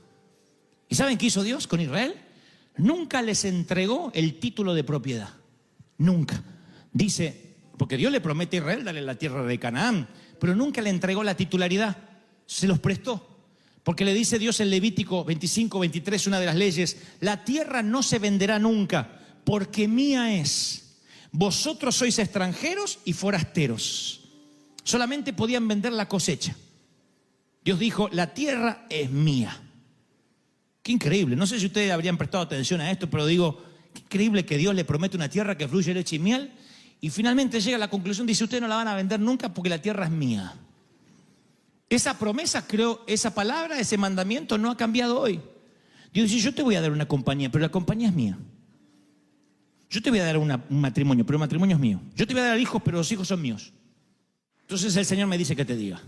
¿Y saben qué hizo Dios con Israel? Nunca les entregó el título de propiedad. Nunca. Dice, porque Dios le promete a Israel darle la tierra de Canaán, pero nunca le entregó la titularidad. Se los prestó. Porque le dice Dios en Levítico 25:23, una de las leyes, la tierra no se venderá nunca, porque mía es. Vosotros sois extranjeros y forasteros. Solamente podían vender la cosecha. Dios dijo, la tierra es mía. Qué increíble. No sé si ustedes habrían prestado atención a esto, pero digo, qué increíble que Dios le promete una tierra que fluye leche y miel, y finalmente llega a la conclusión, dice, ustedes no la van a vender nunca porque la tierra es mía. Esa promesa, creo, esa palabra, ese mandamiento no ha cambiado hoy. Dios dice, yo te voy a dar una compañía, pero la compañía es mía. Yo te voy a dar un matrimonio, pero el matrimonio es mío. Yo te voy a dar hijos, pero los hijos son míos. Entonces el Señor me dice que te diga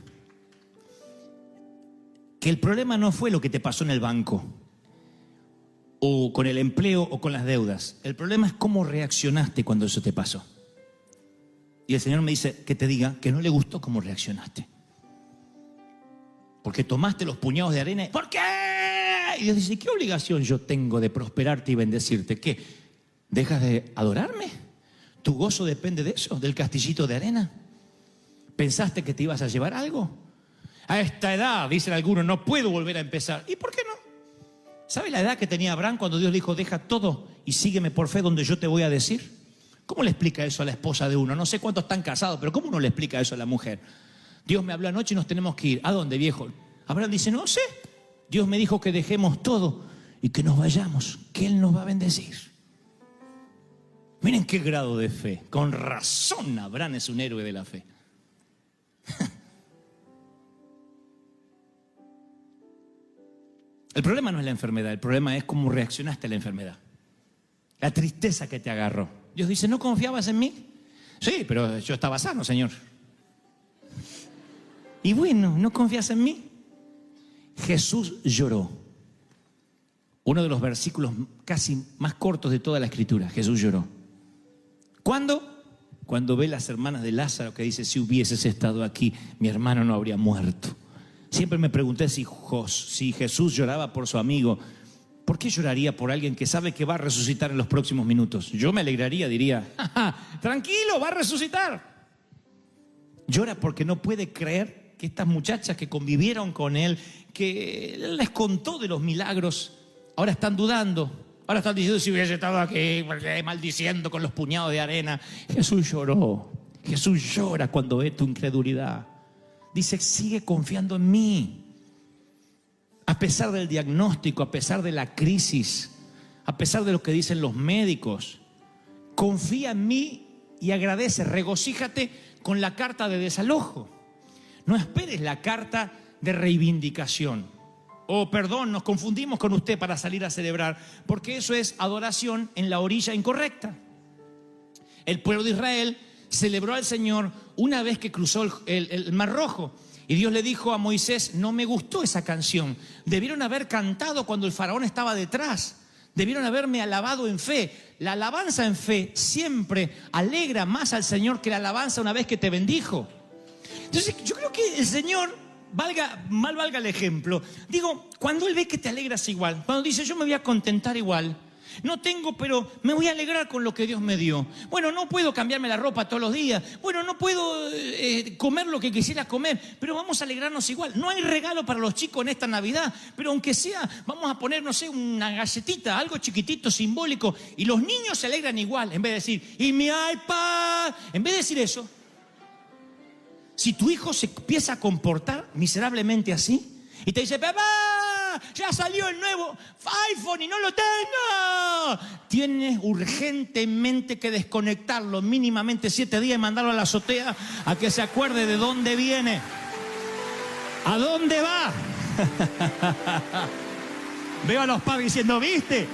que el problema no fue lo que te pasó en el banco, o con el empleo, o con las deudas. El problema es cómo reaccionaste cuando eso te pasó. Y el Señor me dice que te diga que no le gustó cómo reaccionaste. Porque tomaste los puñados de arena. ¿Por qué? Y Dios dice, ¿qué obligación yo tengo de prosperarte y bendecirte? ¿Qué? ¿Dejas de adorarme? ¿Tu gozo depende de eso? ¿Del castillito de arena? ¿Pensaste que te ibas a llevar algo? A esta edad, dicen algunos, no puedo volver a empezar. ¿Y por qué no? ¿Sabe la edad que tenía Abraham cuando Dios le dijo, deja todo y sígueme por fe donde yo te voy a decir? ¿Cómo le explica eso a la esposa de uno? No sé cuántos están casados, pero ¿cómo uno le explica eso a la mujer? Dios me habló anoche y nos tenemos que ir. ¿A dónde, viejo? Abraham dice, no sé. Dios me dijo que dejemos todo y que nos vayamos, que Él nos va a bendecir. Miren qué grado de fe. Con razón Abraham es un héroe de la fe. El problema no es la enfermedad, el problema es cómo reaccionaste a la enfermedad. La tristeza que te agarró. Dios dice, ¿no confiabas en mí? Sí, pero yo estaba sano, Señor. Y bueno, ¿no confías en mí? Jesús lloró. Uno de los versículos casi más cortos de toda la Escritura. Jesús lloró. ¿Cuándo? Cuando ve las hermanas de Lázaro que dice, si hubieses estado aquí, mi hermano no habría muerto. Siempre me pregunté si Jesús lloraba por su amigo, ¿por qué lloraría por alguien que sabe que va a resucitar en los próximos minutos? Yo me alegraría, diría, ¡ja, ja, tranquilo, va a resucitar! Llora porque no puede creer que estas muchachas que convivieron con él, que él les contó de los milagros, ahora están dudando. Ahora están diciendo, si hubiese estado aquí, maldiciendo con los puñados de arena. Jesús lloró. Jesús llora cuando ve tu incredulidad. Dice, sigue confiando en mí. A pesar del diagnóstico, a pesar de la crisis, a pesar de lo que dicen los médicos, confía en mí y agradece, regocíjate con la carta de desalojo. No esperes la carta de reivindicación. O perdón, nos confundimos con usted para salir a celebrar, porque eso es adoración en la orilla incorrecta. El pueblo de Israel celebró al Señor una vez que cruzó el Mar Rojo. Y Dios le dijo a Moisés, no me gustó esa canción. Debieron haber cantado cuando el faraón estaba detrás. Debieron haberme alabado en fe. La alabanza en fe siempre alegra más al Señor que la alabanza una vez que te bendijo. Entonces yo creo que el Señor, mal valga el ejemplo, digo, cuando Él ve que te alegras igual, cuando dice yo me voy a contentar igual, no tengo, pero me voy a alegrar con lo que Dios me dio. Bueno, no puedo cambiarme la ropa todos los días. Bueno, no puedo comer lo que quisiera comer, pero vamos a alegrarnos igual. No hay regalo para los chicos en esta Navidad, pero aunque sea, vamos a poner, no sé, una galletita, algo chiquitito, simbólico, y los niños se alegran igual, en vez de decir, y mi iPad, en vez de decir eso. Si tu hijo se empieza a comportar miserablemente así, y te dice, papá, ya salió el nuevo iPhone y no lo tengo, tienes urgentemente que desconectarlo mínimamente 7 días y mandarlo a la azotea a que se acuerde de dónde viene, a dónde va. Veo a los padres diciendo, ¿viste?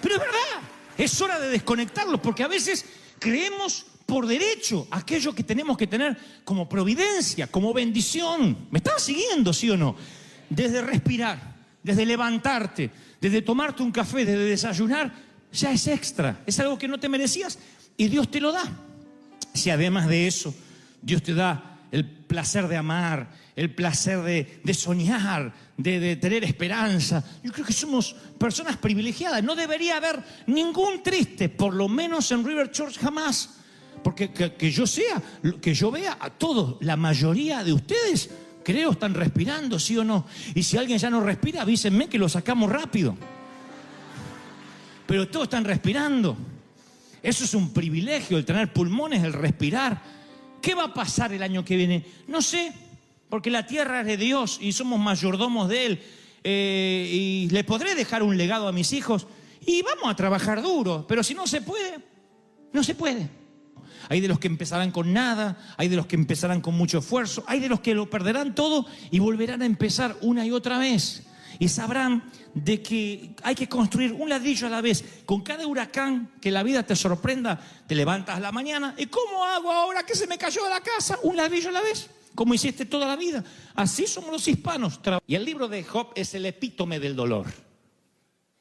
Pero es verdad, es hora de desconectarlos, porque a veces creemos por derecho aquello que tenemos que tener como providencia, como bendición. ¿Me estás siguiendo, sí o no? Desde respirar, desde levantarte, desde tomarte un café, desde desayunar, ya es extra. Es algo que no te merecías y Dios te lo da. Si además de eso, Dios te da el placer de amar, el placer de soñar, de tener esperanza. Yo creo que somos personas privilegiadas. No debería haber ningún triste, por lo menos en River Church jamás. Porque que yo vea a todos, la mayoría de ustedes, creo, están respirando, ¿sí o no? Y si alguien ya no respira, avísenme que lo sacamos rápido. Pero todos están respirando. Eso es un privilegio, el tener pulmones, el respirar. ¿Qué va a pasar el año que viene? No sé, porque la tierra es de Dios y somos mayordomos de Él. Y le podré dejar un legado a mis hijos y vamos a trabajar duro. Pero si no se puede, no se puede. Hay de los que empezarán con nada, hay de los que empezarán con mucho esfuerzo, hay de los que lo perderán todo y volverán a empezar una y otra vez. Y sabrán de que hay que construir un ladrillo a la vez. Con cada huracán que la vida te sorprenda, te levantas a la mañana. ¿Y cómo hago ahora que se me cayó la casa? Un ladrillo a la vez, como hiciste toda la vida. Así somos los hispanos. Y el libro de Job es el epítome del dolor.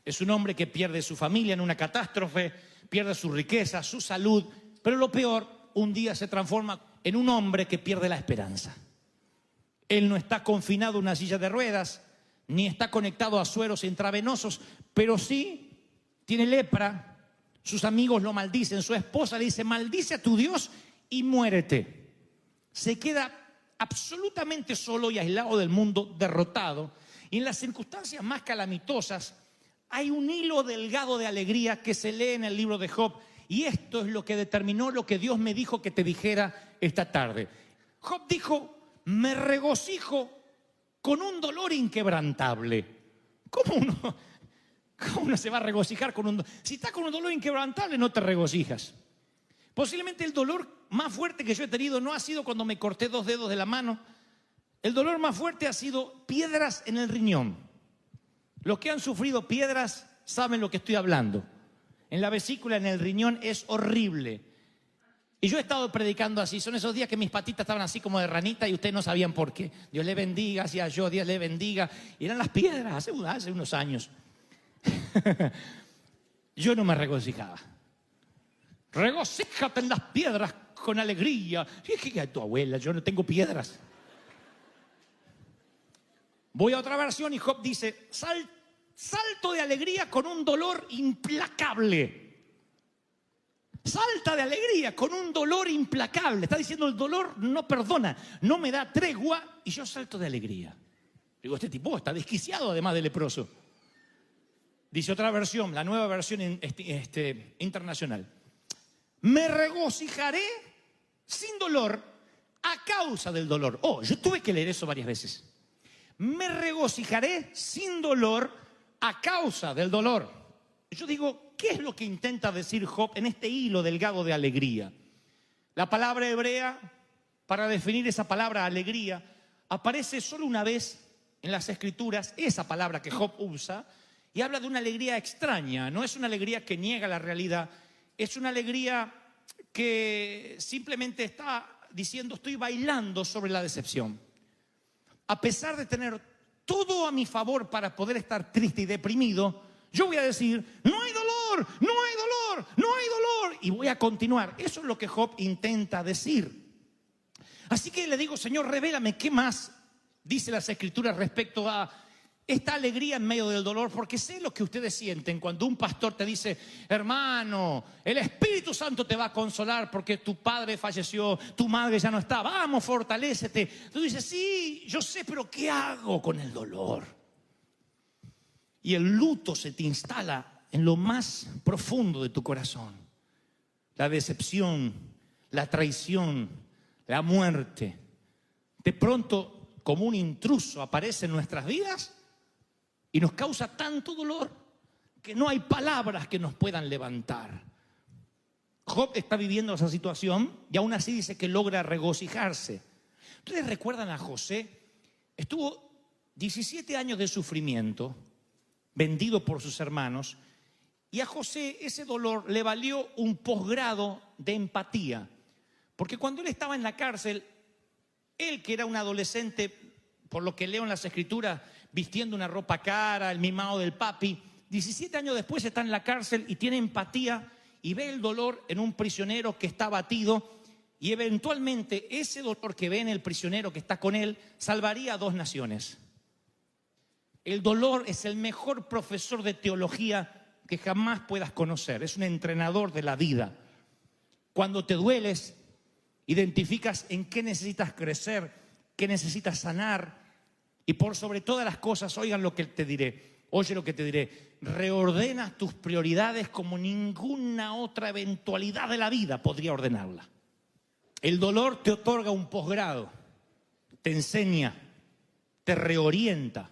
Es un hombre que pierde su familia en una catástrofe, pierde su riqueza, su salud. Pero lo peor, un día se transforma en un hombre que pierde la esperanza. Él no está confinado en una silla de ruedas, ni está conectado a sueros intravenosos, pero sí tiene lepra. Sus amigos lo maldicen, su esposa le dice, maldice a tu Dios y muérete. Se queda absolutamente solo y aislado del mundo, derrotado. Y en las circunstancias más calamitosas hay un hilo delgado de alegría que se lee en el libro de Job. Y esto es lo que determinó lo que Dios me dijo que te dijera esta tarde. Job dijo, me regocijo con un dolor inquebrantable. ¿Cómo uno se va a regocijar con un dolor? Si estás con un dolor inquebrantable, no te regocijas. Posiblemente el dolor más fuerte que yo he tenido no ha sido cuando me corté 2 dedos de la mano. El dolor más fuerte ha sido piedras en el riñón. Los que han sufrido piedras saben lo que estoy hablando. En la vesícula, en el riñón, es horrible. Y yo he estado predicando así. Son esos días que mis patitas estaban así como de ranita y ustedes no sabían por qué. Dios le bendiga, hacía yo, Dios le bendiga. Y eran las piedras hace unos años. Yo no me regocijaba. Regocíjate en las piedras con alegría. Y que tu abuela, yo no tengo piedras. Voy a otra versión y Job dice, salto de alegría con un dolor implacable. Salta de alegría con un dolor implacable. Está diciendo el dolor no perdona, no me da tregua y yo salto de alegría. Digo, este tipo está desquiciado además de leproso. Dice otra versión, la nueva versión internacional. Me regocijaré sin dolor a causa del dolor. Oh, yo tuve que leer eso varias veces. Me regocijaré sin dolor a causa del dolor. Yo digo, ¿qué es lo que intenta decir Job en este hilo delgado de alegría? La palabra hebrea, para definir esa palabra alegría, aparece solo una vez en las Escrituras, esa palabra que Job usa, y habla de una alegría extraña. No es una alegría que niega la realidad, es una alegría que simplemente está diciendo, estoy bailando sobre la decepción. A pesar de tener todo a mi favor para poder estar triste y deprimido, yo voy a decir, no hay dolor, no hay dolor, no hay dolor. Y voy a continuar. Eso es lo que Job intenta decir. Así que le digo, Señor, revélame qué más dice las Escrituras respecto a esta alegría en medio del dolor, porque sé lo que ustedes sienten cuando un pastor te dice, hermano, el Espíritu Santo te va a consolar porque tu padre falleció, tu madre ya no está, vamos, fortalécete. Tú dices, sí, yo sé, pero ¿qué hago con el dolor? Y el luto se te instala en lo más profundo de tu corazón. La decepción, la traición, la muerte. De pronto, como un intruso, aparece en nuestras vidas y nos causa tanto dolor que no hay palabras que nos puedan levantar. Job está viviendo esa situación y aún así dice que logra regocijarse. ¿Ustedes recuerdan a José? Estuvo 17 años de sufrimiento, vendido por sus hermanos, y a José ese dolor le valió un posgrado de empatía. Porque cuando él estaba en la cárcel, él que era un adolescente, por lo que leo en las Escrituras, vistiendo una ropa cara, el mimado del papi, 17 años después está en la cárcel y tiene empatía y ve el dolor en un prisionero que está abatido, y eventualmente ese dolor que ve en el prisionero que está con él salvaría a 2 naciones. El dolor es el mejor profesor de teología que jamás puedas conocer. Es un entrenador de la vida. Cuando te dueles, identificas en qué necesitas crecer, qué necesitas sanar. Y por sobre todas las cosas, oigan lo que te diré. Oye lo que te diré. Reordenas tus prioridades como ninguna otra eventualidad de la vida podría ordenarla. El dolor te otorga un posgrado, te enseña, te reorienta.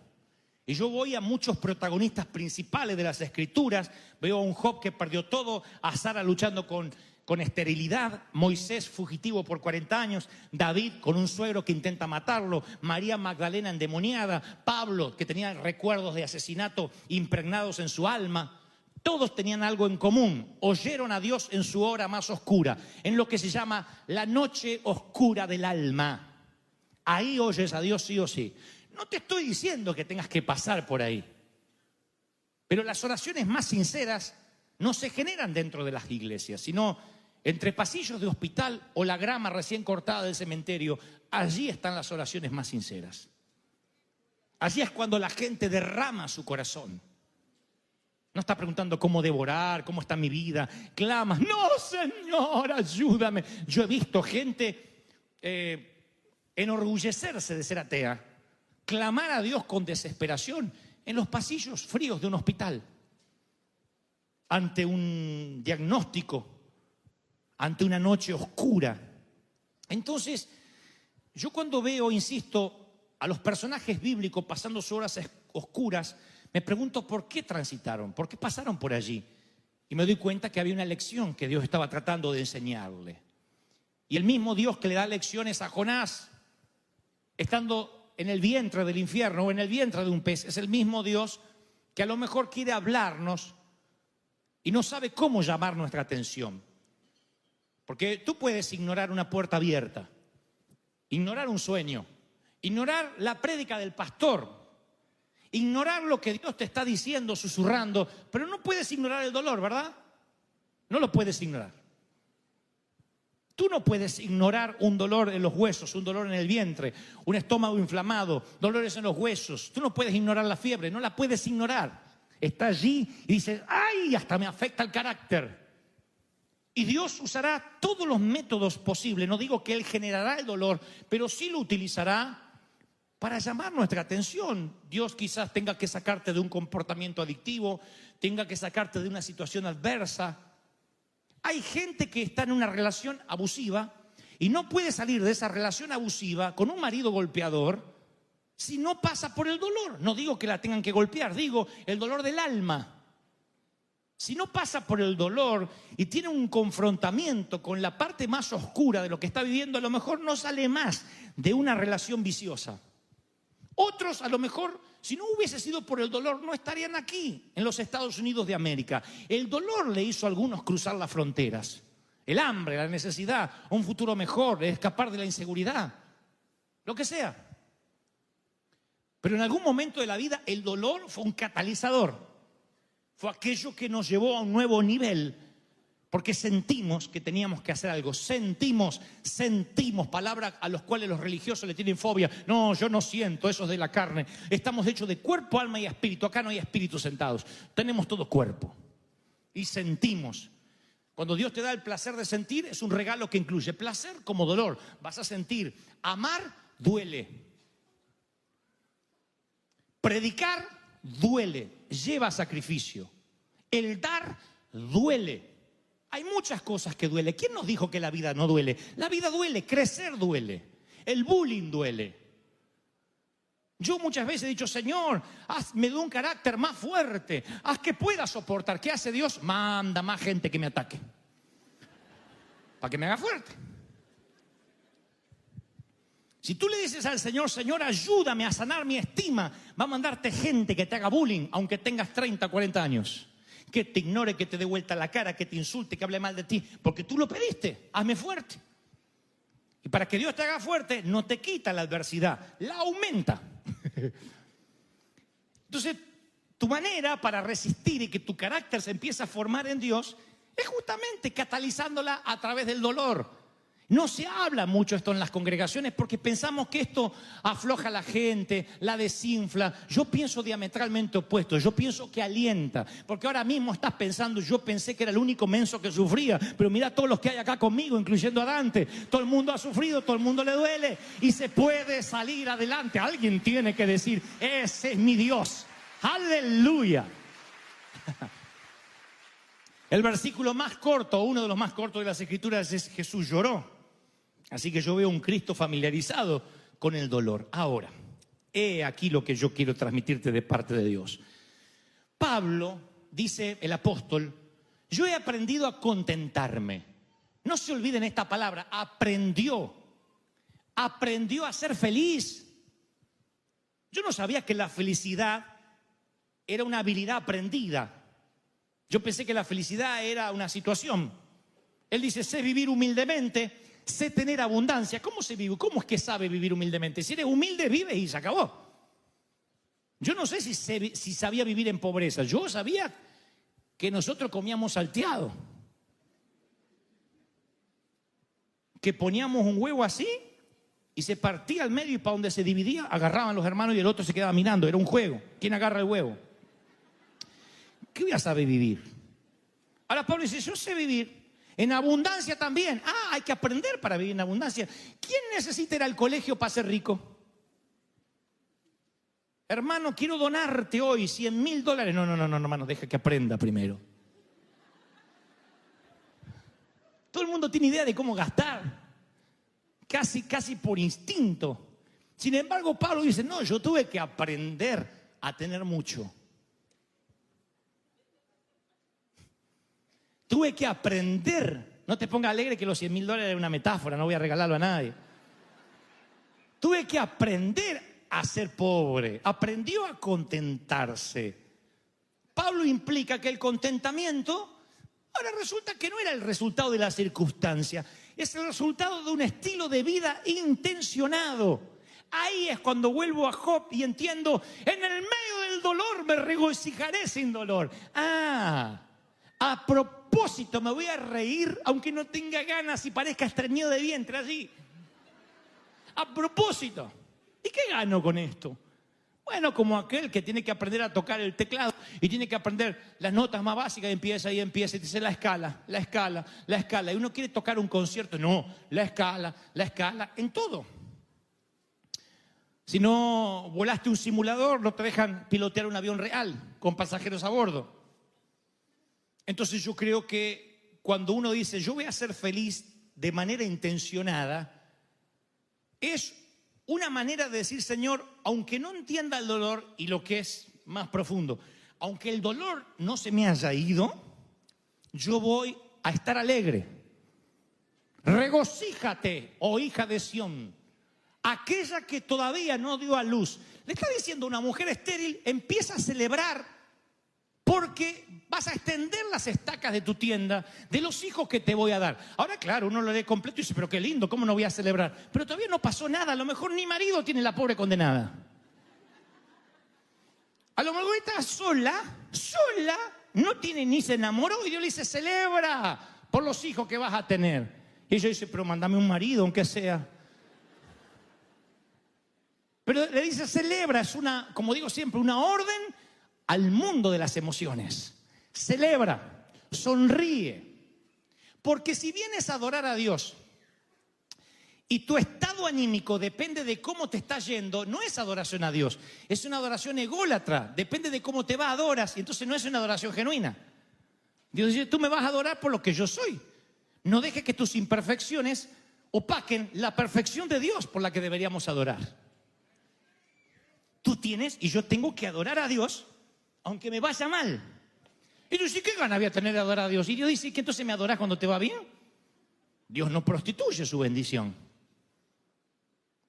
Y yo voy a muchos protagonistas principales de las Escrituras. Veo a un Job que perdió todo, a Sara luchando con esterilidad, Moisés fugitivo por 40 años, David con un suegro que intenta matarlo, María Magdalena endemoniada, Pablo que tenía recuerdos de asesinato impregnados en su alma. Todos tenían algo en común, oyeron a Dios en su hora más oscura, en lo que se llama la noche oscura del alma. Ahí oyes a Dios sí o sí. No te estoy diciendo que tengas que pasar por ahí, pero las oraciones más sinceras no se generan dentro de las iglesias, sino entre pasillos de hospital o la grama recién cortada del cementerio. Allí están las oraciones más sinceras. Allí es cuando la gente derrama su corazón. No está preguntando cómo devorar, cómo está mi vida. Clamas, no, Señor, ayúdame. Yo he visto gente enorgullecerse de ser atea, clamar a Dios con desesperación en los pasillos fríos de un hospital, ante un diagnóstico, ante una noche oscura. Entonces, yo cuando veo, insisto, a los personajes bíblicos pasando sus horas oscuras, me pregunto por qué transitaron, por qué pasaron por allí. Y me doy cuenta que había una lección que Dios estaba tratando de enseñarle. Y el mismo Dios que le da lecciones a Jonás, estando en el vientre del infierno o en el vientre de un pez, es el mismo Dios que a lo mejor quiere hablarnos y no sabe cómo llamar nuestra atención. Porque tú puedes ignorar una puerta abierta, ignorar un sueño, ignorar la prédica del pastor, ignorar lo que Dios te está diciendo, susurrando, pero no puedes ignorar el dolor, ¿verdad? No lo puedes ignorar. Tú no puedes ignorar un dolor en los huesos, un dolor en el vientre, un estómago inflamado, dolores en los huesos. Tú no puedes ignorar la fiebre, no la puedes ignorar. Está allí y dices, ¡ay! Hasta me afecta el carácter. Y Dios usará todos los métodos posibles. No digo que Él generará el dolor, pero sí lo utilizará para llamar nuestra atención. Dios quizás tenga que sacarte de un comportamiento adictivo, tenga que sacarte de una situación adversa. Hay gente que está en una relación abusiva y no puede salir de esa relación abusiva con un marido golpeador si no pasa por el dolor. No digo que la tengan que golpear, digo el dolor del alma. Si no pasa por el dolor y tiene un confrontamiento con la parte más oscura de lo que está viviendo, a lo mejor no sale más de una relación viciosa. Otros, a lo mejor, si no hubiese sido por el dolor, no estarían aquí, en los Estados Unidos de América. El dolor le hizo a algunos cruzar las fronteras. el hambre, la necesidad, un futuro mejor, escapar de la inseguridad, lo que sea. Pero en algún momento de la vida el dolor fue un catalizador, fue aquello que nos llevó a un nuevo nivel, porque sentimos que teníamos que hacer algo, sentimos, palabras a las cuales los religiosos le tienen fobia. No, yo no siento, eso es de la carne. Estamos hechos de cuerpo, alma y espíritu. Acá no hay espíritus sentados, tenemos todo cuerpo y sentimos. Cuando Dios te da el placer de sentir, es un regalo que incluye placer como dolor. Vas a sentir, amar duele, predicar duele, lleva sacrificio, el dar duele. Hay muchas cosas que duelen. ¿Quién nos dijo que la vida no duele? La vida duele, crecer duele, el bullying duele. Yo muchas veces he dicho, Señor, hazme de un carácter más fuerte, haz que pueda soportar. ¿Qué hace Dios? Manda más gente que me ataque, para que me haga fuerte. Si tú le dices al Señor, Señor, ayúdame a sanar mi estima, va a mandarte gente que te haga bullying, aunque tengas 30, 40 años. Que te ignore, que te dé vuelta la cara, que te insulte, que hable mal de ti, porque tú lo pediste, hazme fuerte. Y para que Dios te haga fuerte, no te quita la adversidad, la aumenta. Entonces, tu manera para resistir y que tu carácter se empiece a formar en Dios es justamente catalizándola a través del dolor. No se habla mucho esto en las congregaciones porque pensamos que esto afloja a la gente, la desinfla. Yo pienso diametralmente opuesto, yo pienso que alienta. Porque ahora mismo estás pensando, yo pensé que era el único menso que sufría, pero mira todos los que hay acá conmigo, incluyendo a Dante. Todo el mundo ha sufrido, todo el mundo le duele y se puede salir adelante. Alguien tiene que decir, ese es mi Dios. ¡Aleluya! El versículo más corto, uno de los más cortos de las Escrituras es Jesús lloró. Así que yo veo un Cristo familiarizado con el dolor. Ahora, he aquí lo que yo quiero transmitirte de parte de Dios. Pablo, dice el apóstol, yo he aprendido a contentarme. No se olviden esta palabra, aprendió a ser feliz. Yo no sabía que la felicidad era una habilidad aprendida. Yo pensé que la felicidad era una situación. Él dice, sé vivir humildemente, sé tener abundancia. ¿Cómo se vive? ¿Cómo es que sabe vivir humildemente? Si eres humilde, vives y se acabó. Yo no sé si sabía vivir en pobreza. Yo sabía que nosotros comíamos salteado. Que poníamos un huevo así y se partía al medio y para donde se dividía agarraban los hermanos y el otro se quedaba mirando. Era un juego. ¿Quién agarra el huevo? ¿Qué voy a saber vivir? Ahora Pablo dice, yo sé vivir en abundancia también. Hay que aprender para vivir en abundancia. ¿Quién necesita ir al colegio para ser rico? Hermano, quiero donarte hoy $100,000. No, hermano, deja que aprenda primero. Todo el mundo tiene idea de cómo gastar. Casi por instinto. Sin embargo, Pablo dice, no, yo tuve que aprender a tener mucho. Tuve que aprender. No te pongas alegre que los $100,000 es una metáfora, no voy a regalarlo a nadie. Tuve que aprender a ser pobre. Aprendió a contentarse. Pablo implica que el contentamiento ahora resulta que no era el resultado de la circunstancia, es el resultado de un estilo de vida intencionado. Ahí es cuando vuelvo a Job y entiendo, en el medio del dolor me regocijaré sin dolor. A propósito, me voy a reír aunque no tenga ganas y parezca estreñido de vientre allí. A propósito. ¿Y qué gano con esto? Bueno, como aquel que tiene que aprender a tocar el teclado y tiene que aprender las notas más básicas y empieza y dice la escala. Y uno quiere tocar un concierto, no, la escala, en todo. Si no volaste un simulador, no te dejan pilotear un avión real con pasajeros a bordo. Entonces yo creo que cuando uno dice yo voy a ser feliz de manera intencionada, es una manera de decir, Señor, aunque no entienda el dolor y lo que es más profundo, aunque el dolor no se me haya ido, yo voy a estar alegre. Regocíjate, oh hija de Sión, aquella que todavía no dio a luz. Le está diciendo a una mujer estéril, empieza a celebrar Porque vas a extender las estacas de tu tienda de los hijos que te voy a dar. Ahora, claro, uno lo lee completo y dice, pero qué lindo, ¿cómo no voy a celebrar? Pero todavía no pasó nada, a lo mejor ni marido tiene la pobre condenada. A lo mejor está sola, no tiene ni se enamoró y Dios le dice, celebra por los hijos que vas a tener. Y ella dice, pero mándame un marido, aunque sea. Pero le dice, celebra, es una, como digo siempre, una orden al mundo de las emociones. Celebra, sonríe. Porque si vienes a adorar a Dios y tu estado anímico depende de cómo te está yendo, no es adoración a Dios, es una adoración ególatra. Depende de cómo te va, adoras, y entonces no es una adoración genuina. Dios dice, tú me vas a adorar por lo que yo soy. No dejes que tus imperfecciones opaquen la perfección de Dios por la que deberíamos adorar. Tú tienes y yo tengo que adorar a Dios aunque me vaya mal. Y yo sí, ¿qué gana voy a tener de adorar a Dios? Y Dios dice, ¿que entonces me adorás cuando te va bien? Dios no prostituye su bendición.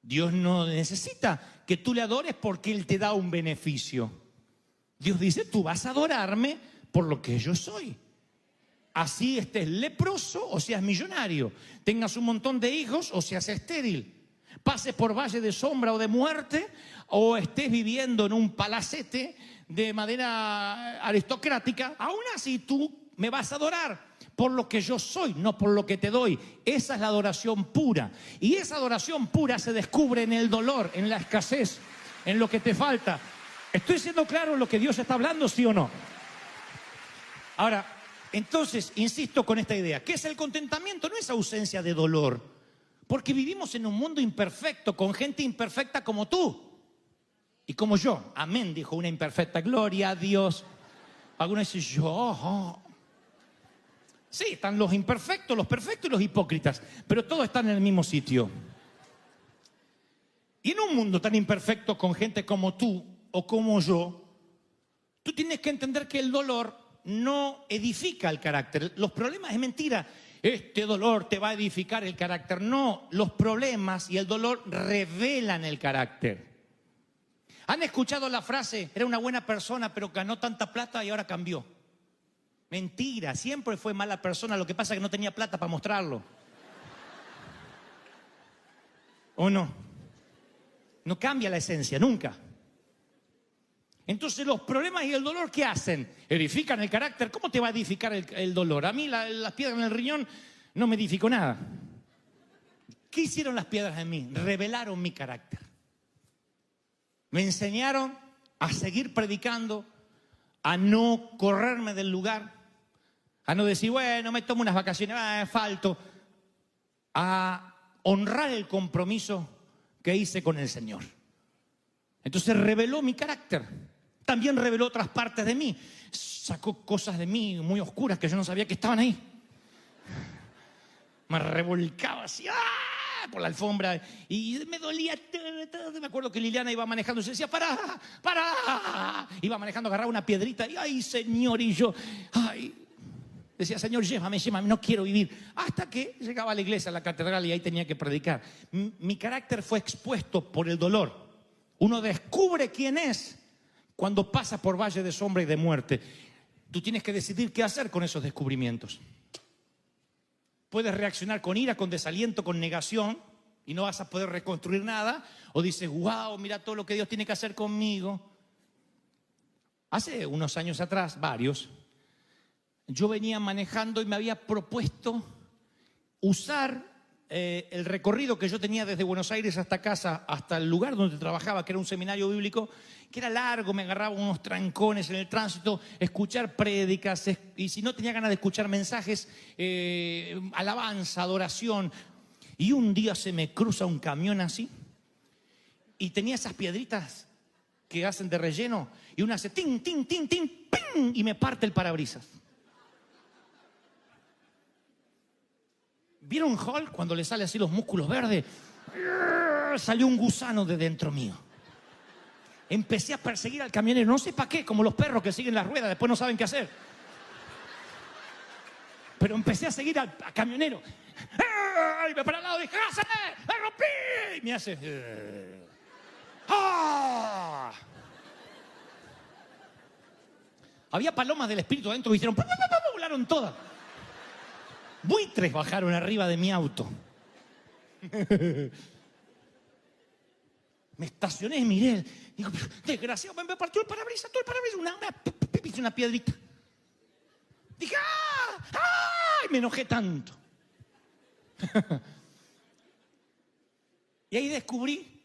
Dios no necesita que tú le adores porque Él te da un beneficio. Dios dice, tú vas a adorarme por lo que yo soy. Así estés leproso o seas millonario, tengas un montón de hijos o seas estéril, pases por valle de sombra o de muerte, o estés viviendo en un palacete de manera aristocrática, aún así tú me vas a adorar por lo que yo soy, no por lo que te doy. Esa es la adoración pura. Y esa adoración pura se descubre en el dolor, en la escasez, en lo que te falta. ¿Estoy siendo claro en lo que Dios está hablando, sí o no? Ahora, entonces, insisto con esta idea. ¿Qué es el contentamiento? No es ausencia de dolor. Porque vivimos en un mundo imperfecto, con gente imperfecta como tú y como yo. Amén, dijo una imperfecta. Gloria a Dios. Algunos dicen, yo. Sí, están los imperfectos, los perfectos y los hipócritas. Pero todos están en el mismo sitio. Y en un mundo tan imperfecto, con gente como tú o como yo, tú tienes que entender que el dolor no edifica el carácter. Los problemas, es mentira, este dolor te va a edificar el carácter. No, los problemas y el dolor revelan el carácter. ¿Han escuchado la frase, era una buena persona pero ganó tanta plata y ahora cambió? Mentira, siempre fue mala persona, lo que pasa es que no tenía plata para mostrarlo. ¿O no? No cambia la esencia, nunca. Entonces los problemas y el dolor, ¿qué hacen? Edifican el carácter. ¿Cómo te va a edificar el dolor? A mí las piedras en el riñón no me edificó nada. ¿Qué hicieron las piedras en mí? Revelaron mi carácter. Me enseñaron a seguir predicando, a no correrme del lugar, a no decir, bueno, me tomo unas vacaciones, falto, a honrar el compromiso que hice con el Señor. Entonces reveló mi carácter. También reveló otras partes de mí. Sacó cosas de mí muy oscuras que yo no sabía que estaban ahí. Me revolcaba así por la alfombra y me dolía. Me acuerdo que Liliana iba manejando y se decía, ¡para! Iba manejando, agarraba una piedrita y ¡ay, Señor! Y yo, decía, Señor, llévame, no quiero vivir. Hasta que llegaba a la iglesia, a la catedral, y ahí tenía que predicar. Mi carácter fue expuesto por el dolor. Uno descubre quién es cuando pasa por valle de sombra y de muerte. Tú tienes que decidir qué hacer con esos descubrimientos. Puedes reaccionar con ira, con desaliento, con negación, y no vas a poder reconstruir nada. O dices, wow, mira todo lo que Dios tiene que hacer conmigo. Hace unos años atrás, varios, yo venía manejando y me había propuesto usar el recorrido que yo tenía desde Buenos Aires hasta casa, hasta el lugar donde trabajaba, que era un seminario bíblico, que era largo, me agarraba unos trancones en el tránsito, escuchar prédicas, y si no tenía ganas de escuchar mensajes, alabanza, adoración. Y un día se me cruza un camión así, y tenía esas piedritas que hacen de relleno, y una hace tin, tin, tin, tin, ping, y me parte el parabrisas. ¿Vieron Hulk cuando le sale así los músculos verdes? Salió un gusano de dentro mío. Empecé a perseguir al camionero, no sé para qué, como los perros que siguen las ruedas, después no saben qué hacer. Pero empecé a seguir al camionero. Y me para al lado y dije, ¡me rompí! Y me hace... Había palomas del espíritu adentro que hicieron, ¡pum, pum, pum! Volaron todas. Buitres bajaron arriba de mi auto. Me estacioné y miré. Digo, desgraciado, me partió el parabrisas, todo el parabrisas. Una piedrita. Dije, ¡ah! ¡Ah! Y me enojé tanto. Y ahí descubrí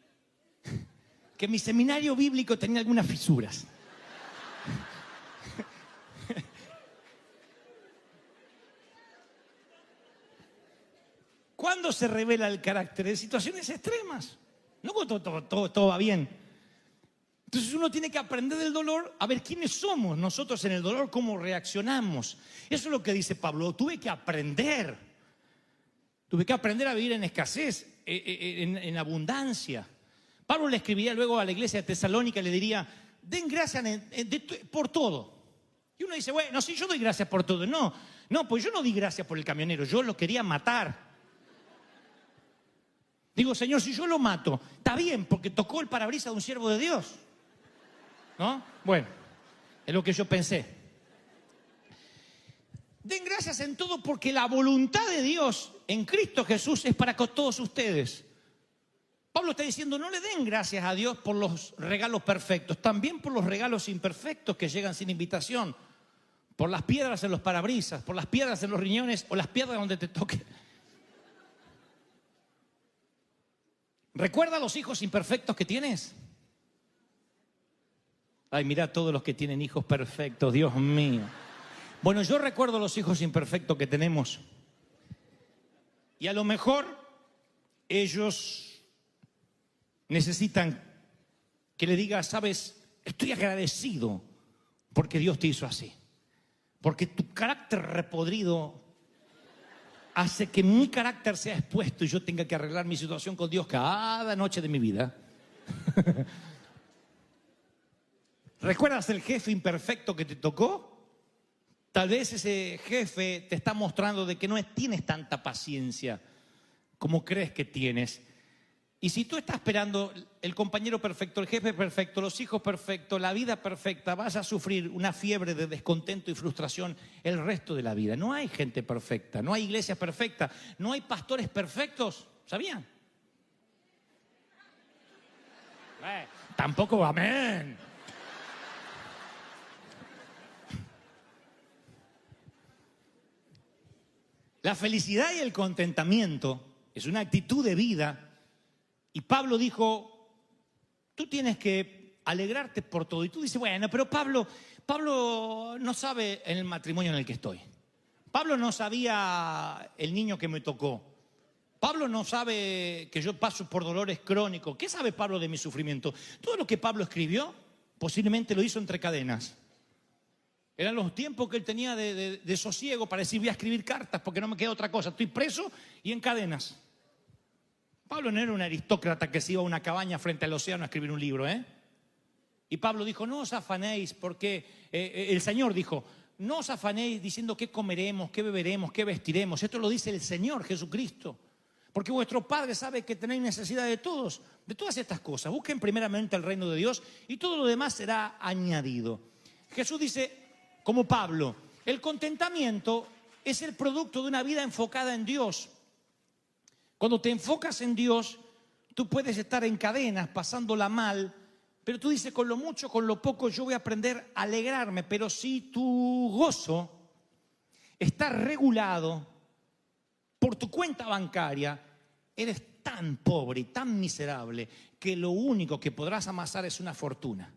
que mi seminario bíblico tenía algunas fisuras. ¿Cuándo se revela el carácter? En situaciones extremas. No cuando todo va bien. Entonces uno tiene que aprender del dolor a ver quiénes somos nosotros en el dolor, cómo reaccionamos. Eso es lo que dice Pablo. Tuve que aprender a vivir en escasez, en abundancia. Pablo le escribiría luego a la iglesia de Tesalónica y le diría, den gracias por todo. Y uno dice, bueno, sí, yo doy gracias por todo. No, pues yo no di gracias por el camionero, yo lo quería matar. Digo, Señor, si yo lo mato, está bien, porque tocó el parabrisas de un siervo de Dios. ¿No? Bueno, es lo que yo pensé. Den gracias en todo porque la voluntad de Dios en Cristo Jesús es para todos ustedes. Pablo está diciendo, no le den gracias a Dios por los regalos perfectos, también por los regalos imperfectos que llegan sin invitación, por las piedras en los parabrisas, por las piedras en los riñones o las piedras donde te toque. ¿Recuerda los hijos imperfectos que tienes? Ay, mira todos los que tienen hijos perfectos, Dios mío. Bueno, yo recuerdo los hijos imperfectos que tenemos. Y a lo mejor ellos necesitan que le digas, sabes, estoy agradecido porque Dios te hizo así. Porque tu carácter repodrido hace que mi carácter sea expuesto y yo tenga que arreglar mi situación con Dios cada noche de mi vida. ¿Recuerdas el jefe imperfecto que te tocó? Tal vez ese jefe te está mostrando de que no tienes tanta paciencia como crees que tienes. Y si tú estás esperando el compañero perfecto, el jefe perfecto, los hijos perfectos, la vida perfecta, vas a sufrir una fiebre de descontento y frustración el resto de la vida. No hay gente perfecta, no hay iglesias perfectas, no hay pastores perfectos. ¿Sabían? Tampoco amén. La felicidad y el contentamiento es una actitud de vida. Y Pablo dijo, tú tienes que alegrarte por todo. Y tú dices, bueno, pero Pablo no sabe en el matrimonio en el que estoy. Pablo no sabía el niño que me tocó. Pablo no sabe que yo paso por dolores crónicos. ¿Qué sabe Pablo de mi sufrimiento? Todo lo que Pablo escribió, posiblemente lo hizo entre cadenas. Eran los tiempos que él tenía de sosiego para decir, voy a escribir cartas porque no me queda otra cosa. Estoy preso y en cadenas. Pablo no era un aristócrata que se iba a una cabaña frente al océano a escribir un libro, ¿eh? Y Pablo dijo, no os afanéis porque el Señor dijo, no os afanéis diciendo qué comeremos, qué beberemos, qué vestiremos. Esto lo dice el Señor Jesucristo. Porque vuestro Padre sabe que tenéis necesidad de todas estas cosas. Busquen primeramente el reino de Dios y todo lo demás será añadido. Jesús dice, como Pablo, el contentamiento es el producto de una vida enfocada en Dios. Cuando te enfocas en Dios, tú puedes estar en cadenas, pasándola mal, pero tú dices, con lo mucho, con lo poco, yo voy a aprender a alegrarme. Pero si tu gozo está regulado por tu cuenta bancaria, eres tan pobre y tan miserable que lo único que podrás amasar es una fortuna.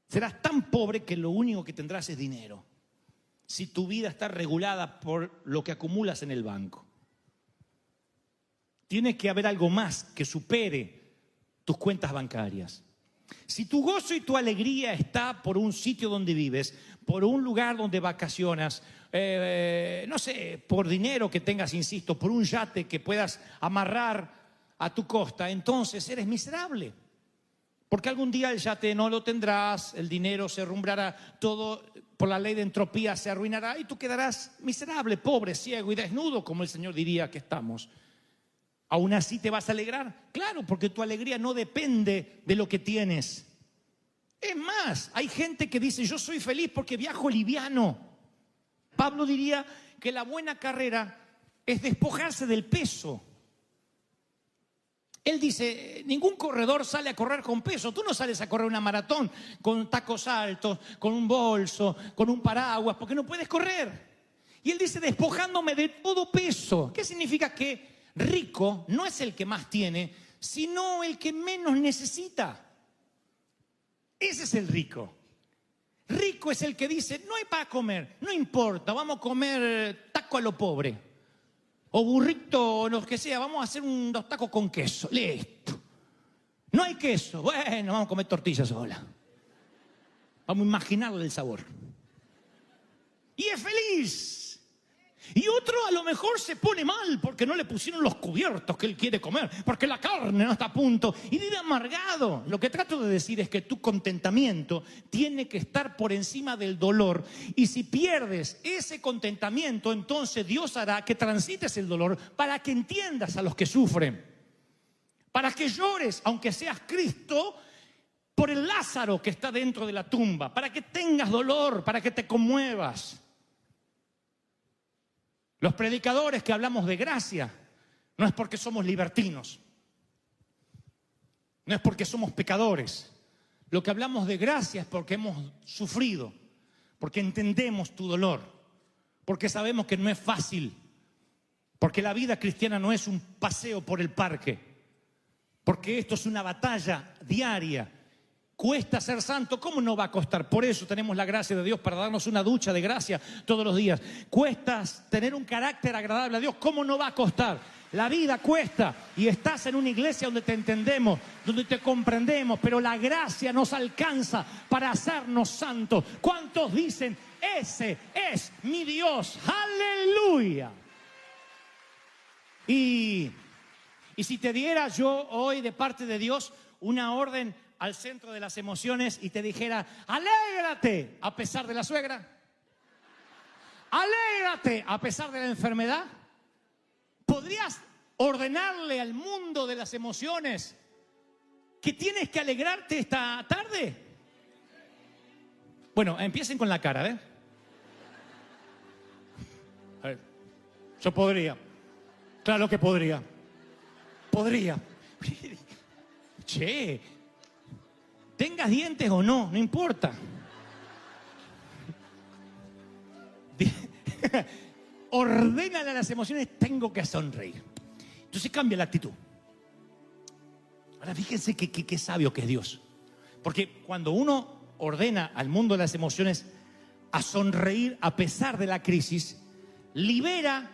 Serás tan pobre que lo único que tendrás es dinero. Si tu vida está regulada por lo que acumulas en el banco. Tiene que haber algo más que supere tus cuentas bancarias. Si tu gozo y tu alegría está por un sitio donde vives, por un lugar donde vacacionas, no sé, por dinero que tengas, insisto, por un yate que puedas amarrar a tu costa, entonces eres miserable. Porque algún día el yate no lo tendrás, el dinero se rumbrará, todo por la ley de entropía se arruinará y tú quedarás miserable, pobre, ciego y desnudo, como el Señor diría que estamos. ¿Aún así te vas a alegrar? Claro, porque tu alegría no depende de lo que tienes. Es más, hay gente que dice, yo soy feliz porque viajo liviano. Pablo diría que la buena carrera es despojarse del peso. Él dice, ningún corredor sale a correr con peso. Tú no sales a correr una maratón con tacos altos, con un bolso, con un paraguas, porque no puedes correr. Y él dice, despojándome de todo peso. ¿Qué significa? Que rico no es el que más tiene, sino el que menos necesita. Ese es el rico. Rico es el que dice, no hay para comer, no importa, vamos a comer taco a lo pobre. O burrito, o lo que sea, vamos a hacer unos tacos con queso. Listo. No hay queso. Bueno, vamos a comer tortillas sola. Vamos a imaginarle el sabor. Y es feliz. Y otro a lo mejor se pone mal porque no le pusieron los cubiertos que él quiere comer, porque la carne no está a punto, y vive amargado. Lo que trato de decir es que tu contentamiento tiene que estar por encima del dolor, y si pierdes ese contentamiento, entonces Dios hará que transites el dolor para que entiendas a los que sufren, para que llores, aunque seas Cristo, por el Lázaro que está dentro de la tumba, para que tengas dolor, para que te conmuevas. Los predicadores que hablamos de gracia, no es porque somos libertinos, no es porque somos pecadores. Lo que hablamos de gracia es porque hemos sufrido, porque entendemos tu dolor, porque sabemos que no es fácil, porque la vida cristiana no es un paseo por el parque, porque esto es una batalla diaria. Cuesta ser santo, ¿cómo no va a costar? Por eso tenemos la gracia de Dios para darnos una ducha de gracia todos los días. Cuesta tener un carácter agradable a Dios, ¿cómo no va a costar? La vida cuesta y estás en una iglesia donde te entendemos, donde te comprendemos, pero la gracia nos alcanza para hacernos santos. ¿Cuántos dicen, ese es mi Dios? ¡Aleluya! Y si te diera yo hoy de parte de Dios una orden al centro de las emociones y te dijera, alégrate a pesar de la suegra, alégrate a pesar de la enfermedad, ¿podrías ordenarle al mundo de las emociones que tienes que alegrarte esta tarde? Bueno, empiecen con la cara, ¿eh? A ver, yo podría, claro que podría. Che, tengas dientes o no, no importa. Ordénale a las emociones, tengo que sonreír. Entonces cambia la actitud. Ahora fíjense qué sabio que es Dios. Porque cuando uno ordena al mundo de las emociones a sonreír a pesar de la crisis, libera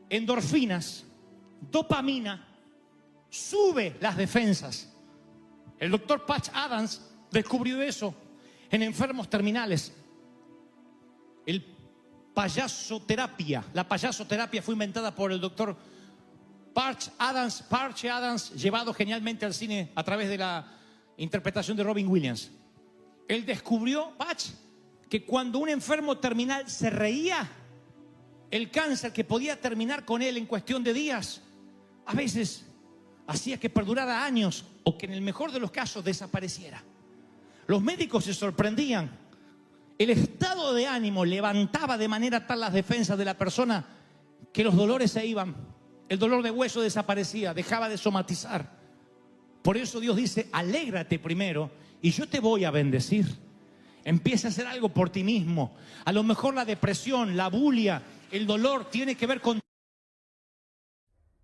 endorfinas, dopamina, sube las defensas. El doctor Patch Adams descubrió eso en enfermos terminales. La payasoterapia fue inventada por el doctor Patch Adams, llevado genialmente al cine a través de la interpretación de Robin Williams. Él descubrió, Patch, que cuando un enfermo terminal se reía, el cáncer que podía terminar con él en cuestión de días, a veces hacía que perdurara años o que en el mejor de los casos desapareciera. Los médicos se sorprendían. El estado de ánimo levantaba de manera tal las defensas de la persona que los dolores se iban. El dolor de hueso desaparecía, dejaba de somatizar. Por eso Dios dice, alégrate primero y yo te voy a bendecir. Empieza a hacer algo por ti mismo. A lo mejor la depresión, la bulia, el dolor tiene que ver con